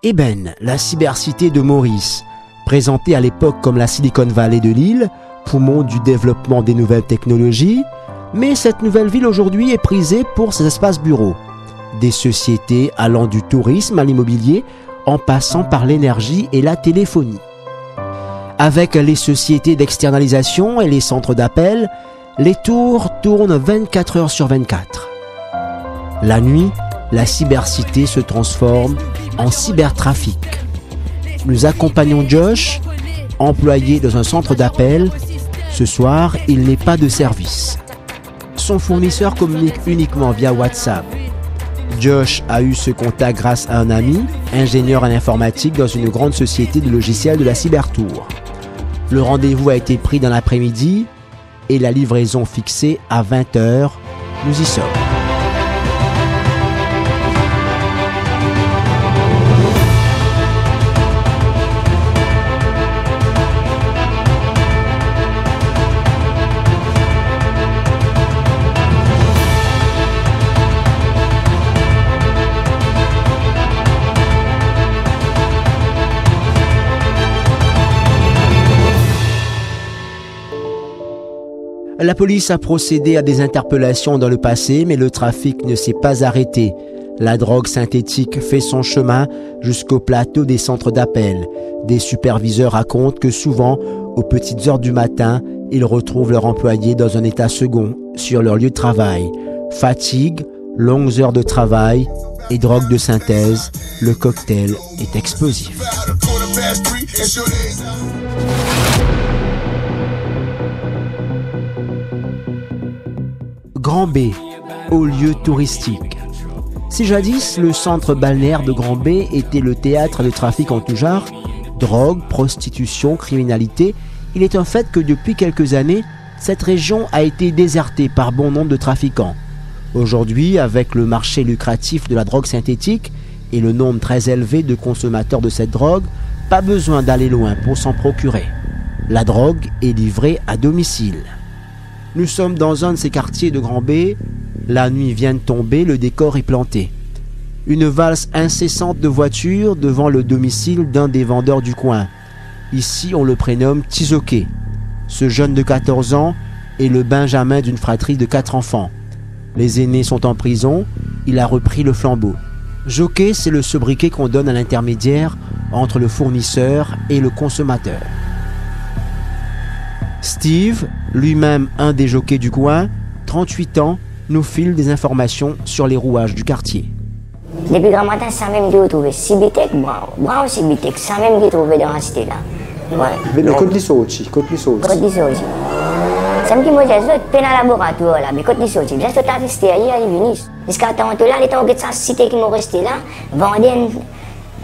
Eben, la cybercité de Maurice, présentée à l'époque comme la Silicon Valley de Lille, poumon du développement des nouvelles technologies, mais cette nouvelle ville aujourd'hui est prisée pour ses espaces bureaux. Des sociétés allant du tourisme à l'immobilier, en passant par l'énergie et la téléphonie. Avec les sociétés d'externalisation et les centres d'appel, les tours tournent 24 heures sur 24. La nuit, la cybercité se transforme en cybertrafic. Nous accompagnons Josh, employé dans un centre d'appel. Ce soir, il n'est pas de service. Son fournisseur communique uniquement via WhatsApp. Josh a eu ce contact grâce à un ami, ingénieur en informatique dans une grande société de logiciels de la Cybertour. Le rendez-vous a été pris dans l'après-midi et la livraison fixée à 20 h. Nous y sommes. La police a procédé à des interpellations dans le passé, mais le trafic ne s'est pas arrêté. La drogue synthétique fait son chemin jusqu'au plateau des centres d'appel. Des superviseurs racontent que souvent, aux petites heures du matin, ils retrouvent leurs employés dans un état second sur leur lieu de travail. Fatigue, longues heures de travail et drogue de synthèse, le cocktail est explosif. Grand B, haut lieu touristique. Si jadis, le centre balnéaire de Grand B était le théâtre de trafic en tout genre, drogue, prostitution, criminalité, il est un fait que depuis quelques années, cette région a été désertée par bon nombre de trafiquants. Aujourd'hui, avec le marché lucratif de la drogue synthétique et le nombre très élevé de consommateurs de cette drogue, pas besoin d'aller loin pour s'en procurer. La drogue est livrée à domicile. Nous sommes dans un de ces quartiers de Grand B. La nuit vient de tomber, le décor est planté. Une valse incessante de voitures devant le domicile d'un des vendeurs du coin. Ici, on le prénomme Tizoké. Ce jeune de 14 ans est le benjamin d'une fratrie de 4 enfants. Les aînés sont en prison, il a repris le flambeau. Jockey, c'est le sobriquet qu'on donne à l'intermédiaire entre le fournisseur et le consommateur. Steve, lui-même un des jockeys du coin, 38 ans, nous file des informations sur les rouages du quartier. Depuis grand matin, c'est ça même qui a trouvé. Cibitek, bravo Cibitek, c'est ça même qui a trouvé dans la cité là. Mais côté sorti, côté sorti. Côté sorti. Ça me dit, moi, j'ai fait un laboratoire là, mais côté sorti. J'ai tout arrêté hier, il vient. Jusqu'à temps là, les temps que ça cité qui m'ont resté là, vendaient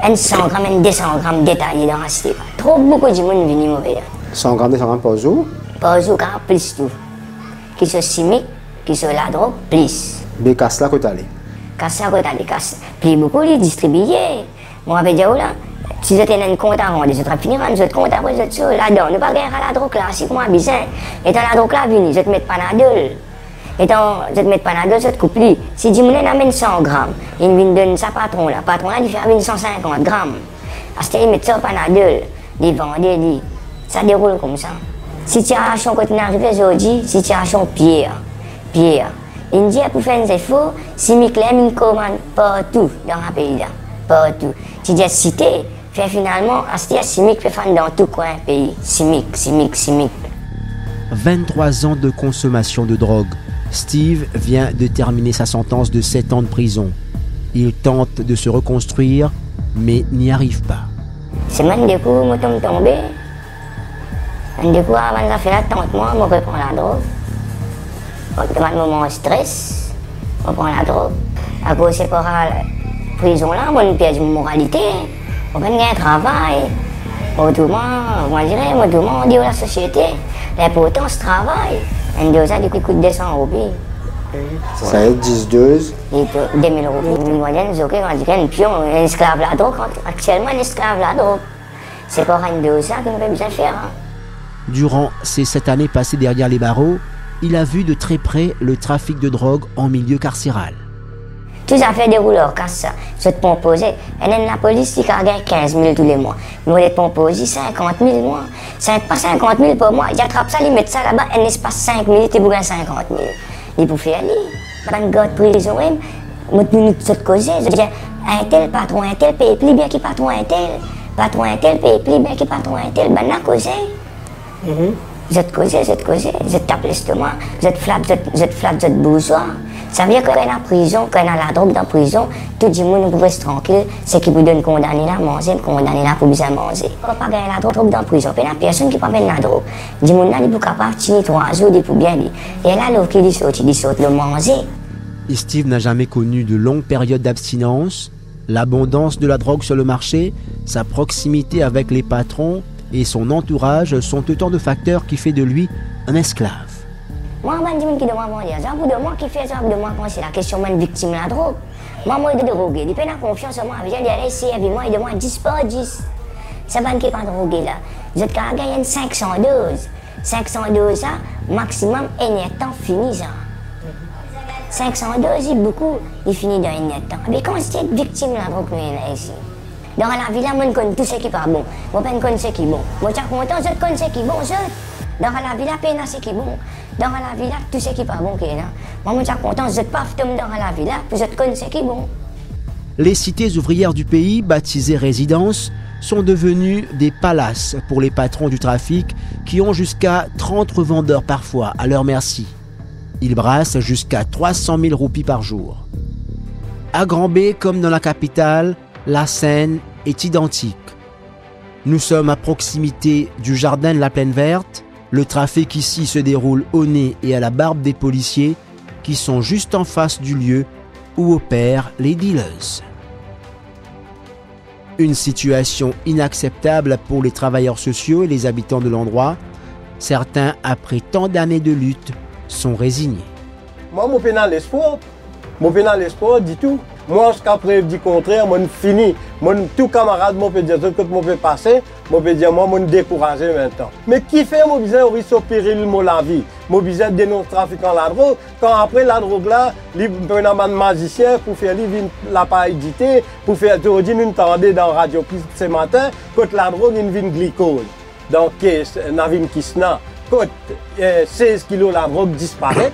un 100 grammes, un 200 grammes détaillés dans la cité là. Trop beaucoup de monde venu mauvais là. 100 grammes par jour? Par jour, car plus tout. Qui sont chimiques, qui sont la drogue, plus. Mais casse là, côté allé. Casse là, côté allé, casse. Puis beaucoup, ils distribuaient. Moi, je vais dire, là, si vous avez un compte à rendre, vous avez fini, vous avez un compte à rendre, vous avez là-dedans. Ne pas gagner à la drogue là, c'est comment bizarre. Et dans la drogue là, vous te mettez Panadol. Et dans, vous te mettez Panadol, vous te coupez. Si vous amène 100 grammes, il me donne sa patron là. Patron là, il fait 150 grammes. À ce moment-là, il met ça Panadol. Il vend, il ça déroule comme ça. Situation quand on arrive aujourd'hui, situation pire. Il dit pour faire des efforts, si mes clés me commandent partout dans le pays là, partout. Si j'ai cité, fait finalement, c'est chimique fait faire dans tout coin pays. Chimique. 23 ans de consommation de drogue. Steve vient de terminer sa sentence de 7 ans de prison. Il tente de se reconstruire, mais n'y arrive pas. C'est même du coup, je suis tombé. Du coup, avant de faire la tente, moi, je reprends la drogue. Dans un moment de stress, je prends la drogue. À cause de la prison là, on perd de moralité. On gagne un travail. Autrement, moi, je dirais, on dit à la société, l'importance du travail. Un de ça, du coup, coûte 200 roupies. Ça va être 10-12. 2000 roupies. Une moyenne, c'est ok, on dit qu'un pion, un esclave la drogue. Actuellement, un esclave la drogue. C'est pas un de ça qu'on peut bien faire. Durant ces 7 années passées derrière les barreaux, il a vu de très près le trafic de drogue en milieu carcéral. Tout ça fait dérouler leur casse, ça. Je te propose, et la police, qui gagne 15 000 tous les mois. Nous, les propose 50 000 mois. Pas 50 000 par mois. Ils attrapent ça, ils mettent ça là-bas, et l'espace 5 minutes, ils gagnent 50 000. Ils peuvent faire aller. Pas de gars de prison, nous, nous, causer. Je dis, un tel patron, un tel paye plus bien que patron, un tel. Patron, un tel paye plus bien que patron, un tel. Ben, la causer. Vous êtes causé, vous êtes tapé l'estomac, vous êtes flat, vous êtes bourgeois. Ça veut dire que quand on est en prison, quand on a la drogue dans la prison, tout le monde peut rester tranquille, c'est qu'il vous donne condamné là, manger, condamné là pour bien manger. On ne peut pas gagner la drogue dans la prison, il y a personne qui peut pas la drogue. Du monde là, il est capable de tenir 3 jours pour bien vivre. Et là, l'autre qui sort le manger. Et Steve n'a jamais connu de longues périodes d'abstinence. L'abondance de la drogue sur le marché, sa proximité avec les patrons et son entourage sont autant de facteurs qui fait de lui un esclave. Moi, je dis qui demande à dire, ça vous demande qui fait ça, vous demande quand c'est la question de victime de la drogue. Moi, je suis drogué, il fait la confiance en moi, il a essayé avec moi, il demande 10 par 10. Ça va qui n'est pas drogué là. Vous êtes qu'à gagner 512. 512, ça, maximum, et il y a temps fini ça. 512, il beaucoup, il finit dans un temps. Mais quand c'est victime de la drogue, nous là ici. Dans la ville, je connais tout ce qui n'est pas bon. Je ne connais ce qui est bon. Je suis content, je connais ce qui est bon. Dans la ville, je connais ce qui est bon. Dans la ville, tout ce qui n'est pas bon qui est là. Moi, je suis content, je ne suis pas dans la ville, je connais ce qui est bon. Les cités ouvrières du pays, baptisées résidences, sont devenues des palaces pour les patrons du trafic qui ont jusqu'à 30 revendeurs parfois à leur merci. Ils brassent jusqu'à 300 000 roupies par jour. À Grand-B, comme dans la capitale, la scène est identique. Nous sommes à proximité du jardin de la Plaine Verte. Le trafic ici se déroule au nez et à la barbe des policiers qui sont juste en face du lieu où opèrent les dealers. Une situation inacceptable pour les travailleurs sociaux et les habitants de l'endroit. Certains, après tant d'années de lutte, sont résignés. Moi, je suis dans l'espoir. Je suis dans l'espoir du tout. Moi, jusqu'à preuve du contraire, je fini. Tout camarade, je peux dire ce que je peux passer. Je peux dire, moi, je suis découragé maintenant. Mais qui fait, je besoin de risque au péril de la vie? Je besoin de dénoncer le trafic en la drogue. Quand après la drogue là, je prends un magicien pour faire la pas édité, pour faire, aujourd'hui, nous entendons dans la radio ce matin, quand la drogue, il vient glycose. Donc, dans une kisna, quand 16 kilos la drogue disparaît,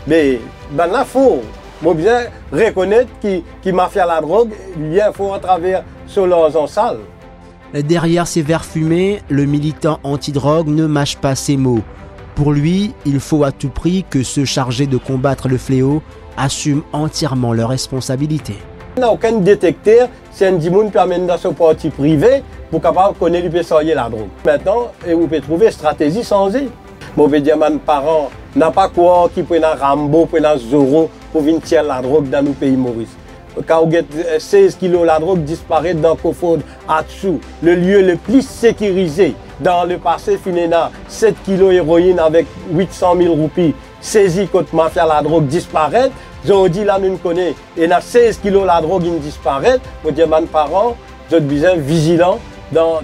mais ben là, il faut. Moi, bien reconnaître qui m'a fait la drogue, il faut à travers sur leurs sales. Derrière ces verres fumés, le militant anti-drogue ne mâche pas ses mots. Pour lui, il faut à tout prix que ceux chargés de combattre le fléau assument entièrement leurs responsabilités. Il n'y a aucun détecteur, c'est un dimoun qui amène dans son parti privé pour capable connaître la drogue. Maintenant, vous pouvez trouver une stratégie sans y. Moi, je veux dire, mes parents n'ont pas quoi qui prennent un Rambo, prennent un Zorro pour venir tirer la drogue dans nos pays Maurice. Quand vous avez 16 kilos, la drogue disparaît dans le coffre à dessous. Le lieu le plus sécurisé dans le passé, finalement, 7 kilos d'héroïne avec 800 000 roupies saisi contre mafia, la drogue disparaît. Aujourd'hui, là, nous connaissons, et dans 16 kilos, la drogue disparaît. Je veux dire, mes parents, vous êtes bien vigilants dans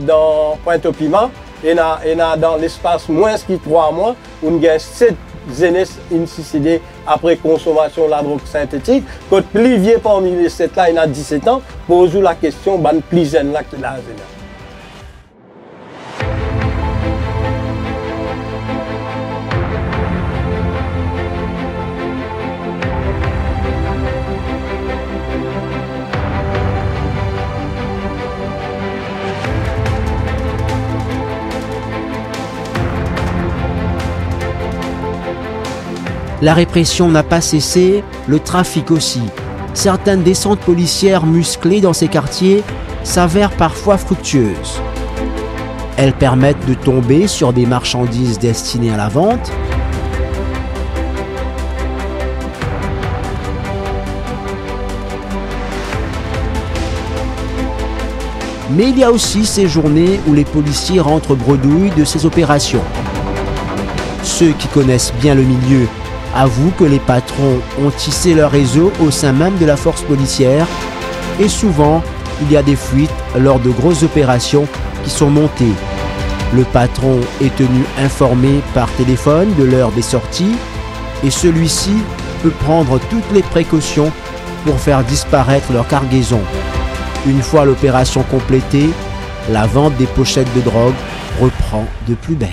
Pointe-au-Piment. Et dans l'espace moins que 3 mois, on a 7 jeunesses suicidées après consommation de la drogue synthétique. Quand plus vieux parmi les 7 là, il y a 17 ans, pose la question, ben plus jeune là que la jeune. La répression n'a pas cessé, le trafic aussi. Certaines descentes policières musclées dans ces quartiers s'avèrent parfois fructueuses. Elles permettent de tomber sur des marchandises destinées à la vente, mais il y a aussi ces journées où les policiers rentrent bredouilles de ces opérations. Ceux qui connaissent bien le milieu avouent que les patrons ont tissé leur réseau au sein même de la force policière et souvent il y a des fuites lors de grosses opérations qui sont montées. Le patron est tenu informé par téléphone de l'heure des sorties et celui-ci peut prendre toutes les précautions pour faire disparaître leur cargaison. Une fois l'opération complétée, la vente des pochettes de drogue reprend de plus belle.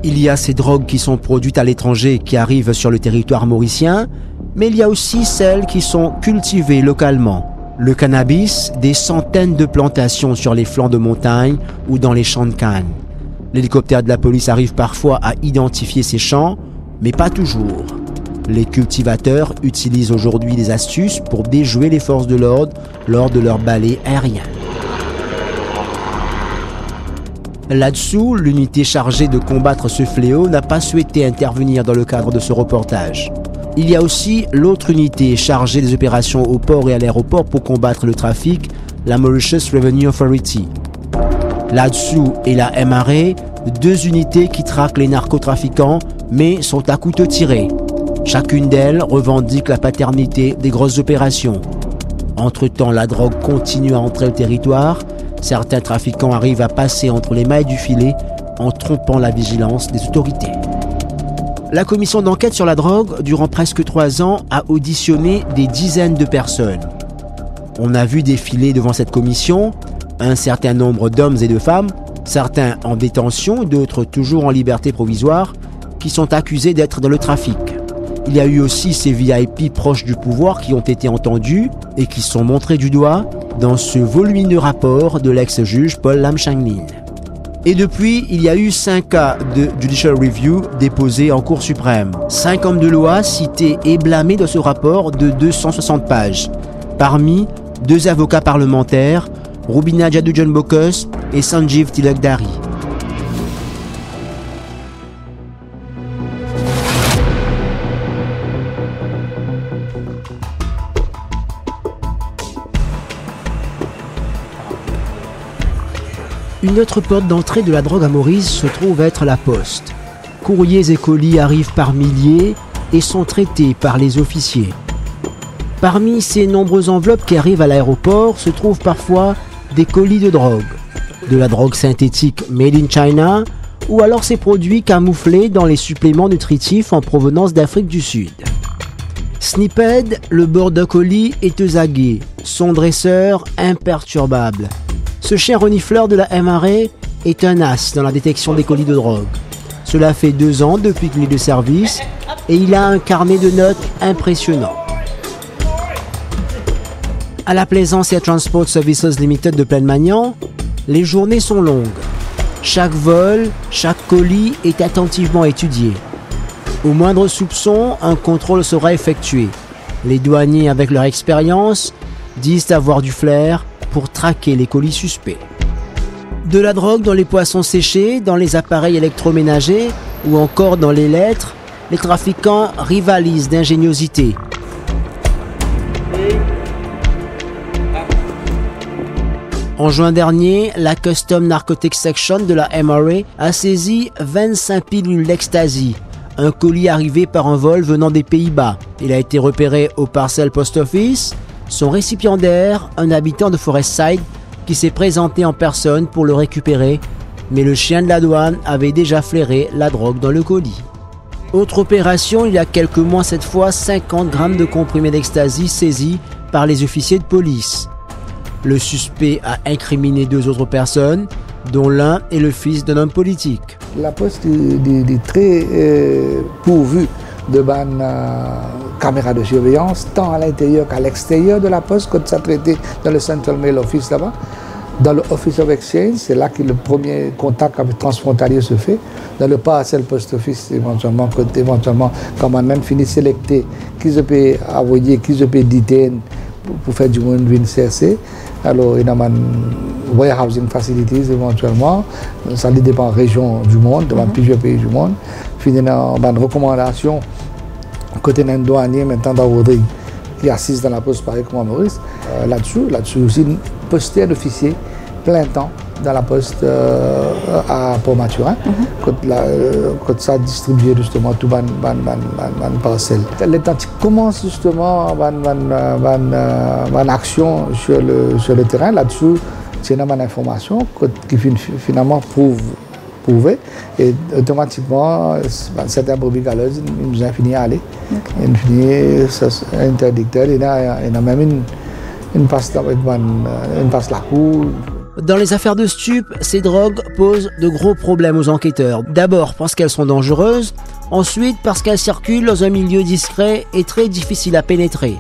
Il y a ces drogues qui sont produites à l'étranger qui arrivent sur le territoire mauricien, mais il y a aussi celles qui sont cultivées localement. Le cannabis, des centaines de plantations sur les flancs de montagne ou dans les champs de canne. L'hélicoptère de la police arrive parfois à identifier ces champs, mais pas toujours. Les cultivateurs utilisent aujourd'hui des astuces pour déjouer les forces de l'ordre lors de leur balai aérien. Là-dessous, l'unité chargée de combattre ce fléau n'a pas souhaité intervenir dans le cadre de ce reportage. Il y a aussi l'autre unité chargée des opérations au port et à l'aéroport pour combattre le trafic, la Mauritius Revenue Authority. Là-dessous et la MRA, deux unités qui traquent les narcotrafiquants, mais sont à couteau tiré. Chacune d'elles revendique la paternité des grosses opérations. Entre-temps, la drogue continue à entrer au territoire. Certains trafiquants arrivent à passer entre les mailles du filet en trompant la vigilance des autorités. La commission d'enquête sur la drogue, durant presque 3 ans, a auditionné des dizaines de personnes. On a vu défiler devant cette commission un certain nombre d'hommes et de femmes, certains en détention, d'autres toujours en liberté provisoire, qui sont accusés d'être dans le trafic. Il y a eu aussi ces VIP proches du pouvoir qui ont été entendus et qui sont montrés du doigt dans ce volumineux rapport de l'ex-juge Paul Lam Changlin. Et depuis, il y a eu 5 cas de Judicial Review déposés en Cour suprême. 5 hommes de loi cités et blâmés dans ce rapport de 260 pages. Parmi 2 avocats parlementaires, Rubina Jadoo John Bokus et Sanjeev Tilakdari. Une autre porte d'entrée de la drogue à Maurice se trouve être la poste. Courriers et colis arrivent par milliers et sont traités par les officiers. Parmi ces nombreuses enveloppes qui arrivent à l'aéroport se trouvent parfois des colis de drogue. De la drogue synthétique made in China ou alors ces produits camouflés dans les suppléments nutritifs en provenance d'Afrique du Sud. Snipped, le border collie est eusagé, son dresseur imperturbable. Ce chien renifleur de la MRA est un as dans la détection des colis de drogue. Cela fait 2 ans depuis qu'il est de service et il a un carnet de notes impressionnant. À la Plaisance Air Transport Services Limited de Plaine-Magnan, les journées sont longues. Chaque vol, chaque colis est attentivement étudié. Au moindre soupçon, un contrôle sera effectué. Les douaniers, avec leur expérience, disent avoir du flair pour traquer les colis suspects. De la drogue dans les poissons séchés, dans les appareils électroménagers ou encore dans les lettres, les trafiquants rivalisent d'ingéniosité. En juin dernier, la Custom Narcotics Section de la MRA a saisi 25 pilules d'ecstasy, un colis arrivé par un vol venant des Pays-Bas. Il a été repéré au Parcel Post Office. Son récipiendaire, un habitant de Forestside, qui s'est présenté en personne pour le récupérer, mais le chien de la douane avait déjà flairé la drogue dans le colis. Autre opération, il y a quelques mois cette fois, 50 grammes de comprimés d'ecstasy saisis par les officiers de police. Le suspect a incriminé 2 autres personnes, dont l'un est le fils d'un homme politique. La poste est très pourvue de bonnes caméras de surveillance, tant à l'intérieur qu'à l'extérieur de la poste, quand ça traité dans le Central Mail Office là-bas. Dans le Office of Exchange, c'est là que le premier contact avec transfrontalier se fait. Dans le Parcel Post Office, éventuellement, quand on finit de sélecter qui se peut envoyer, qui se peut détenir pour faire du monde venir chercher. Alors, il y a des warehousing facilities éventuellement, ça dépend de la région du monde, dans plusieurs pays du monde. Puis, il y a une recommandation côté d'un douanier, maintenant dans Rodrigue, qui assiste dans la poste pareil comme à Maurice. Là-dessus aussi, une postière d'officier plein temps dans la poste à Port-Mathurin, quand ça distribue justement tout ban parcelle. L'état commence justement une action sur le terrain. Là-dessus, c'est une information qui finalement prouve prouvé. Et automatiquement, certains brebis galeuses, ils ont fini à aller. Ils ont fini interdicteur. Il y a même une passe la cour. Dans les affaires de stupes, ces drogues posent de gros problèmes aux enquêteurs. D'abord parce qu'elles sont dangereuses, ensuite parce qu'elles circulent dans un milieu discret et très difficile à pénétrer.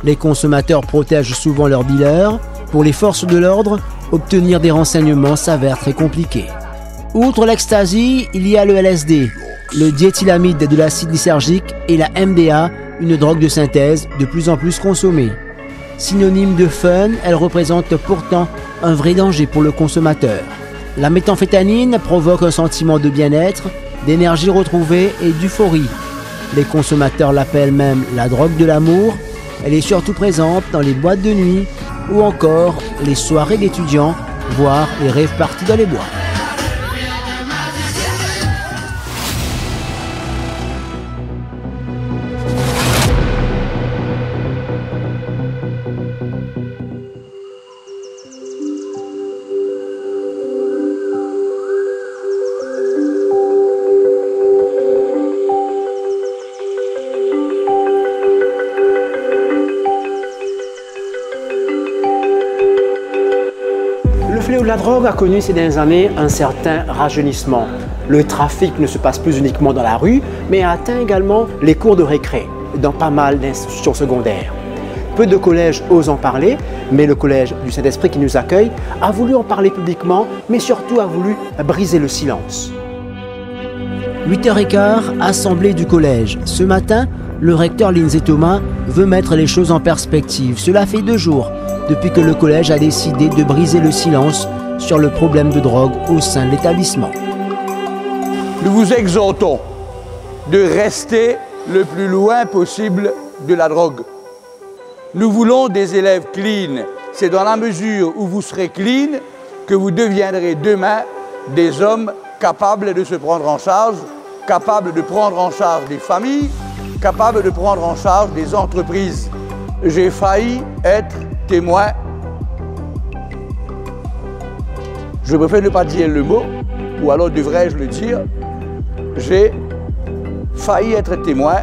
Les consommateurs protègent souvent leurs dealers. Pour les forces de l'ordre, obtenir des renseignements s'avère très compliqué. Outre l'ecstasy, il y a le LSD, le diéthylamide de l'acide lysergique et la MDA, une drogue de synthèse de plus en plus consommée. Synonyme de fun, elle représente pourtant un vrai danger pour le consommateur. La méthamphétamine provoque un sentiment de bien-être, d'énergie retrouvée et d'euphorie. Les consommateurs l'appellent même la drogue de l'amour. Elle est surtout présente dans les boîtes de nuit ou encore les soirées d'étudiants, voire les rave parties dans les bois. Le fléau de la drogue a connu ces dernières années un certain rajeunissement. Le trafic ne se passe plus uniquement dans la rue, mais a atteint également les cours de récré, dans pas mal d'institutions secondaires. Peu de collèges osent en parler, mais le collège du Saint-Esprit qui nous accueille a voulu en parler publiquement, mais surtout a voulu briser le silence. 8h15, assemblée du collège. Ce matin, le recteur Lindsay Thomas veut mettre les choses en perspective. Cela fait 2 jours depuis que le collège a décidé de briser le silence sur le problème de drogue au sein de l'établissement. Nous vous exhortons de rester le plus loin possible de la drogue. Nous voulons des élèves clean. C'est dans la mesure où vous serez clean que vous deviendrez demain des hommes capables de se prendre en charge, capables de prendre en charge des familles, capables de prendre en charge des entreprises. J'ai failli être témoin. Je préfère ne pas dire le mot, ou alors devrais-je le dire. J'ai failli être témoin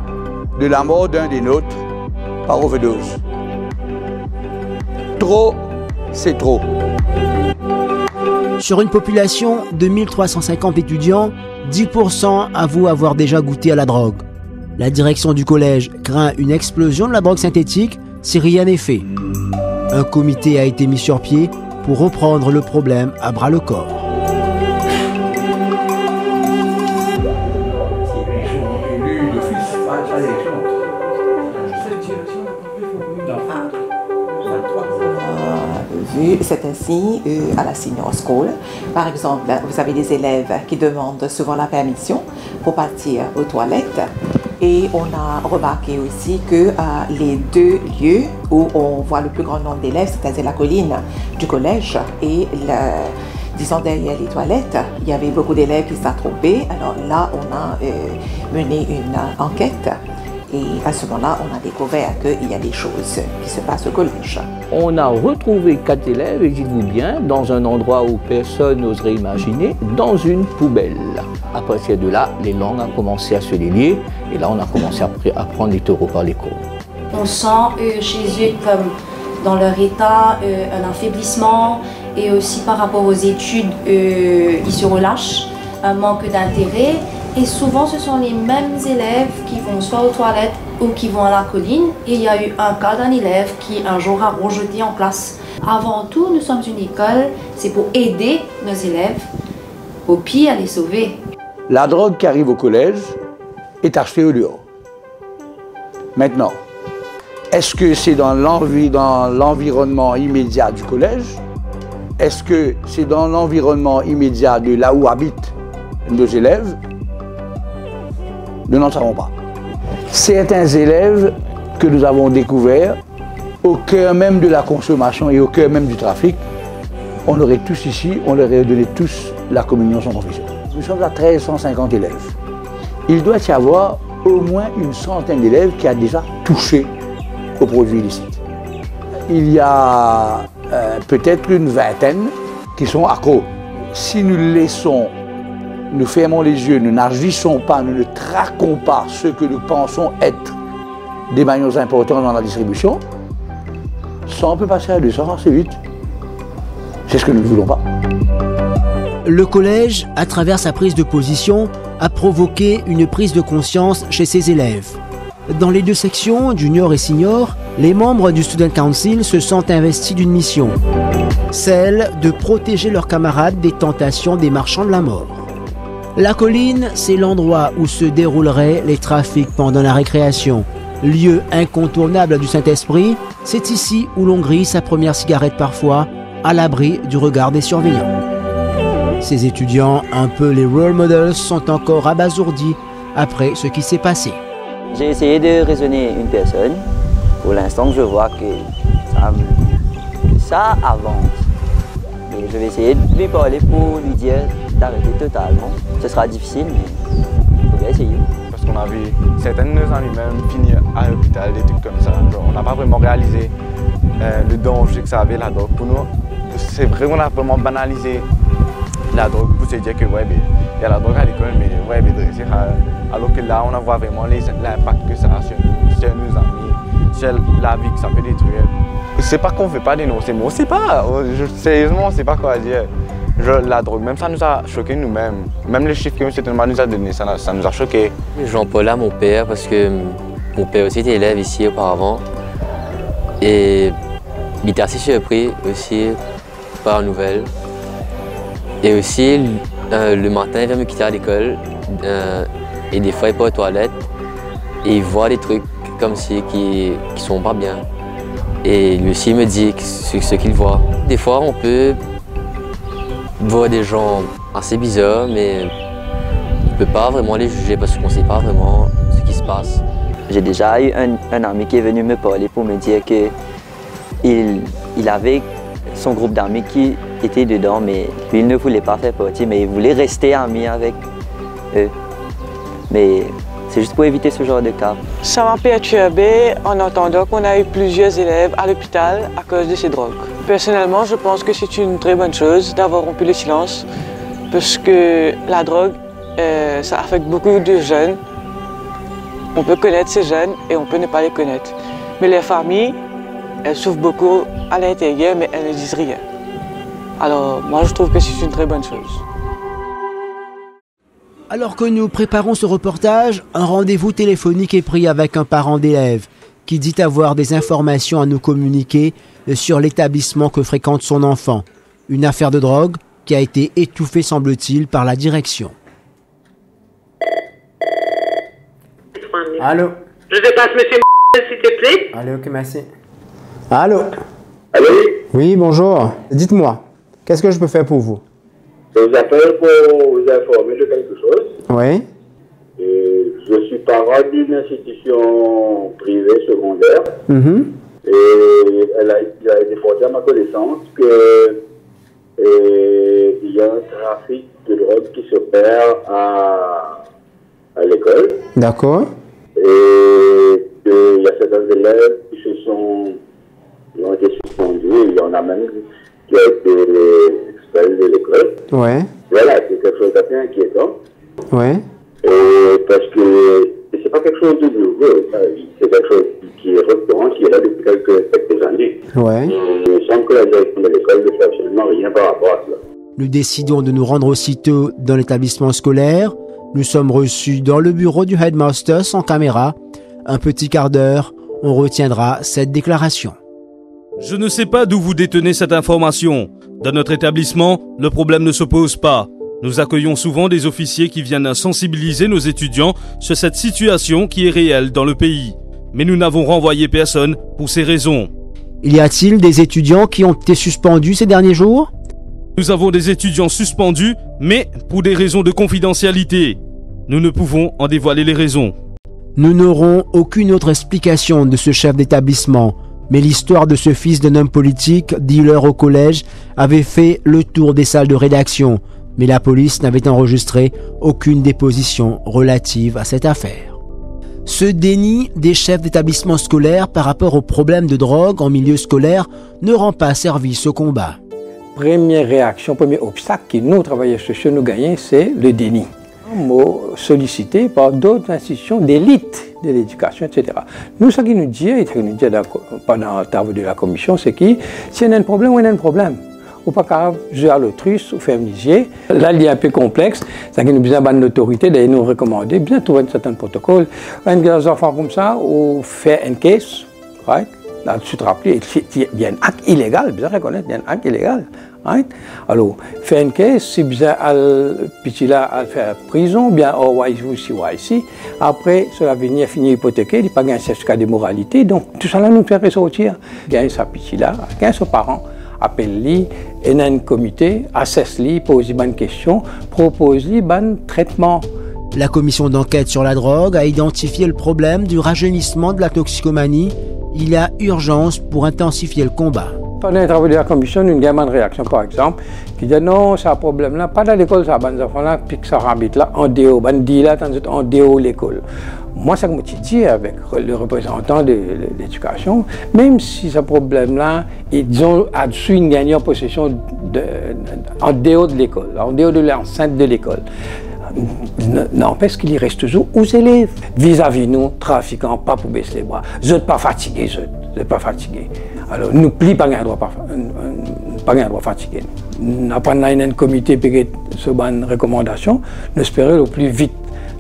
de la mort d'un des nôtres par overdose. Trop, c'est trop. Sur une population de 1350 étudiants, 10% avouent avoir déjà goûté à la drogue. La direction du collège craint une explosion de la drogue synthétique si rien n'est fait. Un comité a été mis sur pied pour reprendre le problème à bras-le-corps. C'est ainsi à la Senior School. Par exemple, vous avez des élèves qui demandent souvent la permission pour partir aux toilettes. Et on a remarqué aussi que les 2 lieux où on voit le plus grand nombre d'élèves, c'est-à-dire la colline du collège et disons derrière les toilettes, il y avait beaucoup d'élèves qui s'est trompés. Alors là, on a mené une enquête. Et à ce moment-là, on a découvert qu'il y a des choses qui se passent au collège. On a retrouvé 4 élèves, et dites-vous bien, dans un endroit où personne n'oserait imaginer, dans une poubelle. À partir de là, les langues ont commencé à se délier, et là, on a commencé à prendre les taureaux par les côtes. On sent chez eux, comme dans leur état, un affaiblissement, et aussi par rapport aux études, ils se relâchent, un manque d'intérêt. Et souvent, ce sont les mêmes élèves qui vont soit aux toilettes ou qui vont à la colline. Et il y a eu un cas d'un élève qui un jour a rejeté en classe. Avant tout, nous sommes une école, c'est pour aider nos élèves, au pire à les sauver. La drogue qui arrive au collège est achetée au dehors. Maintenant, est-ce que c'est dans l'environnement immédiat du collège? Est-ce que c'est dans l'environnement immédiat de là où habitent nos élèves? Nous n'en savons pas. Certains élèves que nous avons découverts au cœur même de la consommation et au cœur même du trafic, on aurait tous ici, on leur aurait donné tous la communion sans confession. Nous sommes à 1350 élèves. Il doit y avoir au moins une centaine d'élèves qui a déjà touché aux produits illicites. Il y a peut-être une vingtaine qui sont accros. Si nous laissons nous fermons les yeux, nous n'agissons pas, nous ne traquons pas ce que nous pensons être des maillons importants dans la distribution, ça on peut passer à 200 assez vite. C'est ce que nous ne voulons pas. Le collège, à travers sa prise de position, a provoqué une prise de conscience chez ses élèves. Dans les deux sections, junior et senior, les membres du Student Council se sentent investis d'une mission, celle de protéger leurs camarades des tentations des marchands de la mort. La colline, c'est l'endroit où se dérouleraient les trafics pendant la récréation. Lieu incontournable du Saint-Esprit, c'est ici où l'on grille sa première cigarette parfois, à l'abri du regard des surveillants. Ces étudiants, un peu les role models, sont encore abasourdis après ce qui s'est passé. J'ai essayé de raisonner une personne. Pour l'instant, je vois que ça avance. Mais je vais essayer de lui parler pour lui dire d'arrêter totalement. Ce sera difficile, mais il faut bien essayer. Parce qu'on a vu certaines de nos amis même finir à l'hôpital, des trucs comme ça. Genre, on n'a pas vraiment réalisé le danger que ça avait la drogue. Pour nous, c'est vrai qu'on a vraiment banalisé la drogue pour se dire que ouais, il y a la drogue à l'école, mais ouais, alors que là, on voit vraiment l'impact que ça a sur nos amis, sur la vie que ça peut détruire. C'est pas qu'on ne veut pas dénoncer, mais on ne sait pas, sérieusement, on ne sait pas quoi dire. La drogue, même ça nous a choqués nous-mêmes. Même les chiffres que M. Tenma nous a donnés, ça nous a choqués. J'en parle à mon père parce que mon père aussi était élève ici auparavant. Et il était assez surpris aussi par la nouvelle. Et aussi, le matin, il vient me quitter à l'école. Et des fois, il part aux toilettes. Et il voit des trucs comme ci qui sont pas bien. Et lui aussi, il me dit ce qu'il voit. Des fois, on peut voir des gens assez bizarres, mais on ne peut pas vraiment les juger parce qu'on ne sait pas vraiment ce qui se passe. J'ai déjà eu un ami qui est venu me parler pour me dire qu'il avait son groupe d'amis qui était dedans, mais lui il ne voulait pas faire partie, mais il voulait rester ami avec eux. Mais c'est juste pour éviter ce genre de cas. Ça m'a perturbé en entendant qu'on a eu plusieurs élèves à l'hôpital à cause de ces drogues. Personnellement, je pense que c'est une très bonne chose d'avoir rompu le silence parce que la drogue, ça affecte beaucoup de jeunes. On peut connaître ces jeunes et on peut ne pas les connaître. Mais les familles, elles souffrent beaucoup à l'intérieur, mais elles ne disent rien. Alors, moi, je trouve que c'est une très bonne chose. Alors que nous préparons ce reportage, un rendez-vous téléphonique est pris avec un parent d'élève qui dit avoir des informations à nous communiquer sur l'établissement que fréquente son enfant. Une affaire de drogue qui a été étouffée, semble-t-il, par la direction. Allô? Je dépasse monsieur s'il te plaît. Allez, ok, merci. Allô? Allô? Oui, bonjour. Dites-moi, qu'est-ce que je peux faire pour vous? Je vous appelle pour vous informer de quelque chose. Oui. Je suis parent d'une institution privée secondaire. Et il a été porté à ma connaissance que il y a un trafic de drogue qui s'opère à l'école. D'accord. Et il y a certains élèves qui ont été suspendus. Il y en a même qui ont été expellés de l'école. Ouais. Voilà, c'est quelque chose d'assez inquiétant. Ouais. Et parce que c'est pas quelque chose de nouveau. C'est quelque chose qui est récurrent, qui est là depuis quelques années. Ouais. Il me semble que la direction de l'école ne fait absolument rien par rapport à cela. Nous décidons de nous rendre aussitôt dans l'établissement scolaire. Nous sommes reçus dans le bureau du headmaster sans caméra. Un petit quart d'heure, on retiendra cette déclaration. Je ne sais pas d'où vous détenez cette information. Dans notre établissement, le problème ne se pose pas. Nous accueillons souvent des officiers qui viennent sensibiliser nos étudiants sur cette situation qui est réelle dans le pays. Mais nous n'avons renvoyé personne pour ces raisons. Y a-t-il des étudiants qui ont été suspendus ces derniers jours? Nous avons des étudiants suspendus, mais pour des raisons de confidentialité. Nous ne pouvons en dévoiler les raisons. Nous n'aurons aucune autre explication de ce chef d'établissement, mais l'histoire de ce fils d'un homme politique, dealer au collège, avait fait le tour des salles de rédaction, mais la police n'avait enregistré aucune déposition relative à cette affaire. Ce déni des chefs d'établissement scolaire par rapport aux problèmes de drogue en milieu scolaire ne rend pas service au combat. première réaction, premier obstacle que nous, travailleurs sociaux, nous gagnons, c'est le déni. Mot sollicité par d'autres institutions d'élite de l'éducation, etc. Nous, ce qu'il nous dit, pendant le travail de la commission, c'est que s'il y a un problème, il y a un problème. Ou pas capable de jouer à l'autruche ou faire lisier. Là, il est un peu complexe. C'est qu'il nous a besoin d'une autorité, de nous recommander, bien trouver un certain protocole. Un des enfants comme ça, ou faire un case, right? Là, tu te rappelles, il y a un acte illégal, bien reconnaître, il y a un acte illégal. Right? Alors, faire un case, c'est bien à faire prison, bien au YC. Après, cela va venir finir hypothéqué, il n'y a pas un certificat de moralité. Donc, tout ça là nous fait ressortir. Gagne sa petit là, gagne ses parents. Appelle-lui, et un comité, assesse-lui, pose-lui une question, propose-lui un traitement. La commission d'enquête sur la drogue a identifié le problème du rajeunissement de la toxicomanie. Il y a urgence pour intensifier le combat. Pendant les travaux de la commission, une gamin de réaction, par exemple, qui dit non, c'est un problème là, pas dans l'école, ça, les enfants là, puis que ça habite là, en déo, dit là, en déo l'école. Moi, ça me dit avec le représentant de l'éducation, même si ce problème-là, ils ont là-dessus une gagnante possession en dehors de l'école, en dehors de l'enceinte de l'école. N'empêche qu'il y reste toujours aux élèves. Vis-à-vis nous, trafiquants, pas pour baisser les bras. Vous n'êtes pas fatigués, vous n'êtes pas fatigués. Alors, nous plie pas un droit fatigué. Nous avons un comité pour ce bonne recommandation. Nous espérons le plus vite.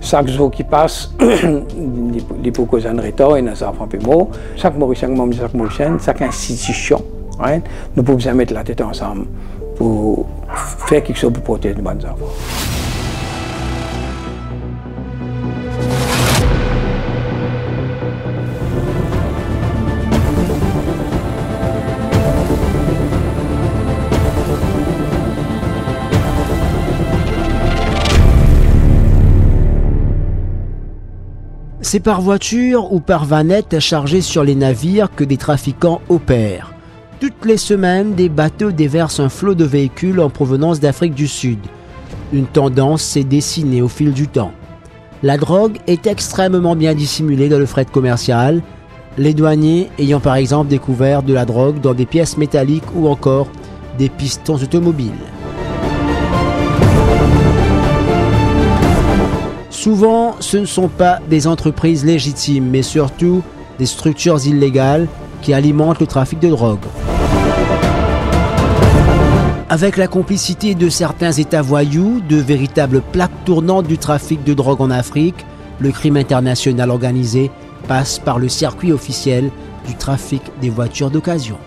Chaque jour qui passe, il faut causer un retard et nous avons fait mot. Chaque Mauricien, chaque institution, right? Nous pouvons mettre la tête ensemble pour faire quelque chose pour protéger les bonnes enfants. C'est par voiture ou par vanette chargée sur les navires que des trafiquants opèrent. Toutes les semaines, des bateaux déversent un flot de véhicules en provenance d'Afrique du Sud. Une tendance s'est dessinée au fil du temps. La drogue est extrêmement bien dissimulée dans le fret commercial, les douaniers ayant par exemple découvert de la drogue dans des pièces métalliques ou encore des pistons automobiles. Souvent, ce ne sont pas des entreprises légitimes, mais surtout des structures illégales qui alimentent le trafic de drogue. Avec la complicité de certains États voyous, de véritables plaques tournantes du trafic de drogue en Afrique, le crime international organisé passe par le circuit officiel du trafic des voitures d'occasion.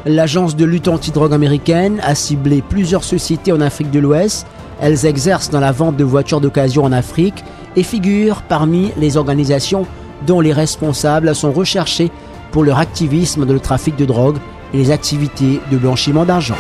L'agence de lutte anti-drogue américaine a ciblé plusieurs sociétés en Afrique de l'Ouest. Elles exercent dans la vente de voitures d'occasion en Afrique et figurent parmi les organisations dont les responsables sont recherchés pour leur activisme dans le trafic de drogue et les activités de blanchiment d'argent.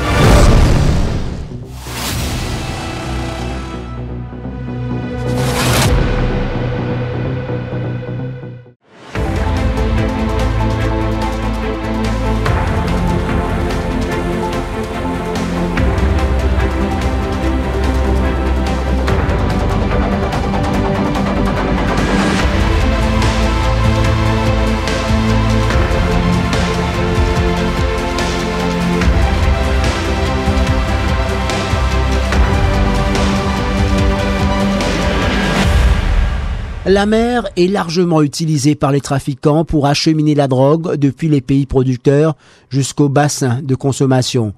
La mer est largement utilisée par les trafiquants pour acheminer la drogue depuis les pays producteurs jusqu'au bassin de consommation.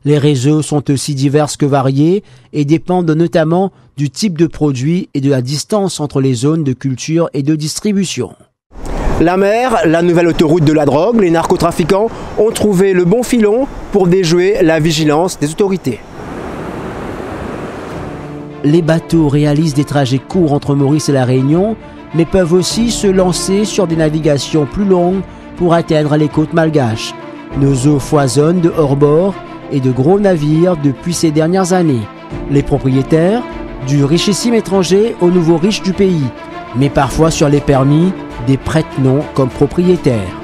Les réseaux sont aussi divers que variés et dépendent notamment du type de produit et de la distance entre les zones de culture et de distribution. La mer, la nouvelle autoroute de la drogue, les narcotrafiquants ont trouvé le bon filon pour déjouer la vigilance des autorités. Les bateaux réalisent des trajets courts entre Maurice et la Réunion, mais peuvent aussi se lancer sur des navigations plus longues pour atteindre les côtes malgaches. Nos eaux foisonnent de hors-bord et de gros navires depuis ces dernières années. Les propriétaires, du richissime étranger aux nouveaux riches du pays, mais parfois sur les permis, des prête-noms comme propriétaires.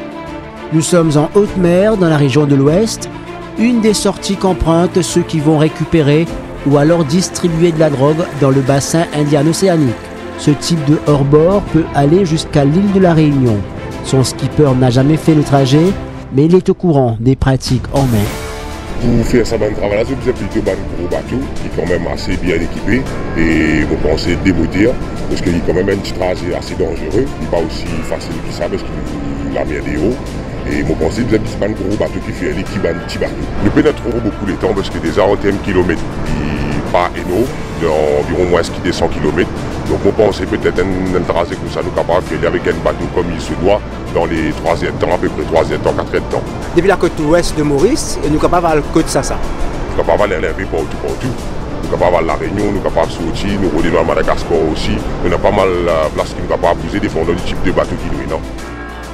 Nous sommes en haute mer dans la région de l'Ouest, une des sorties qu'empruntent ceux qui vont récupérer ou alors distribuer de la drogue dans le bassin indien-océanique. Ce type de hors-bord peut aller jusqu'à l'île de la Réunion. Son skipper n'a jamais fait le trajet, mais il est au courant des pratiques en mer. Pour faire ça, le travail, c'est plutôt un gros bateau qui est quand même assez bien équipé et vous pensez démotir parce qu'il y a quand même un petit trajet assez dangereux, il n'est pas aussi facile que ça parce qu'il a mer des hauts. Et mon conseil, c'est un gros bateau qui fait un petit bateau. Nous pénétrons beaucoup les temps parce que déjà en termes de kilomètres, il n'est pas énorme, environ moins qu'il des 100 km. Donc on pense peut-être un trajet comme ça, nous capable de faire avec un bateau comme il se doit dans les 3e temps, à peu près 3e temps, 4e temps. Depuis la côte ouest de Maurice, nous sommes capables à la côte Sassa. Nous sommes capables d'aller partout. Nous sommes capables à La Réunion, nous sommes capables de sortir, nous rôder à Madagascar aussi. On a pas mal de places qui nous capables de bouger, dépendant du type de bateau qui nous est.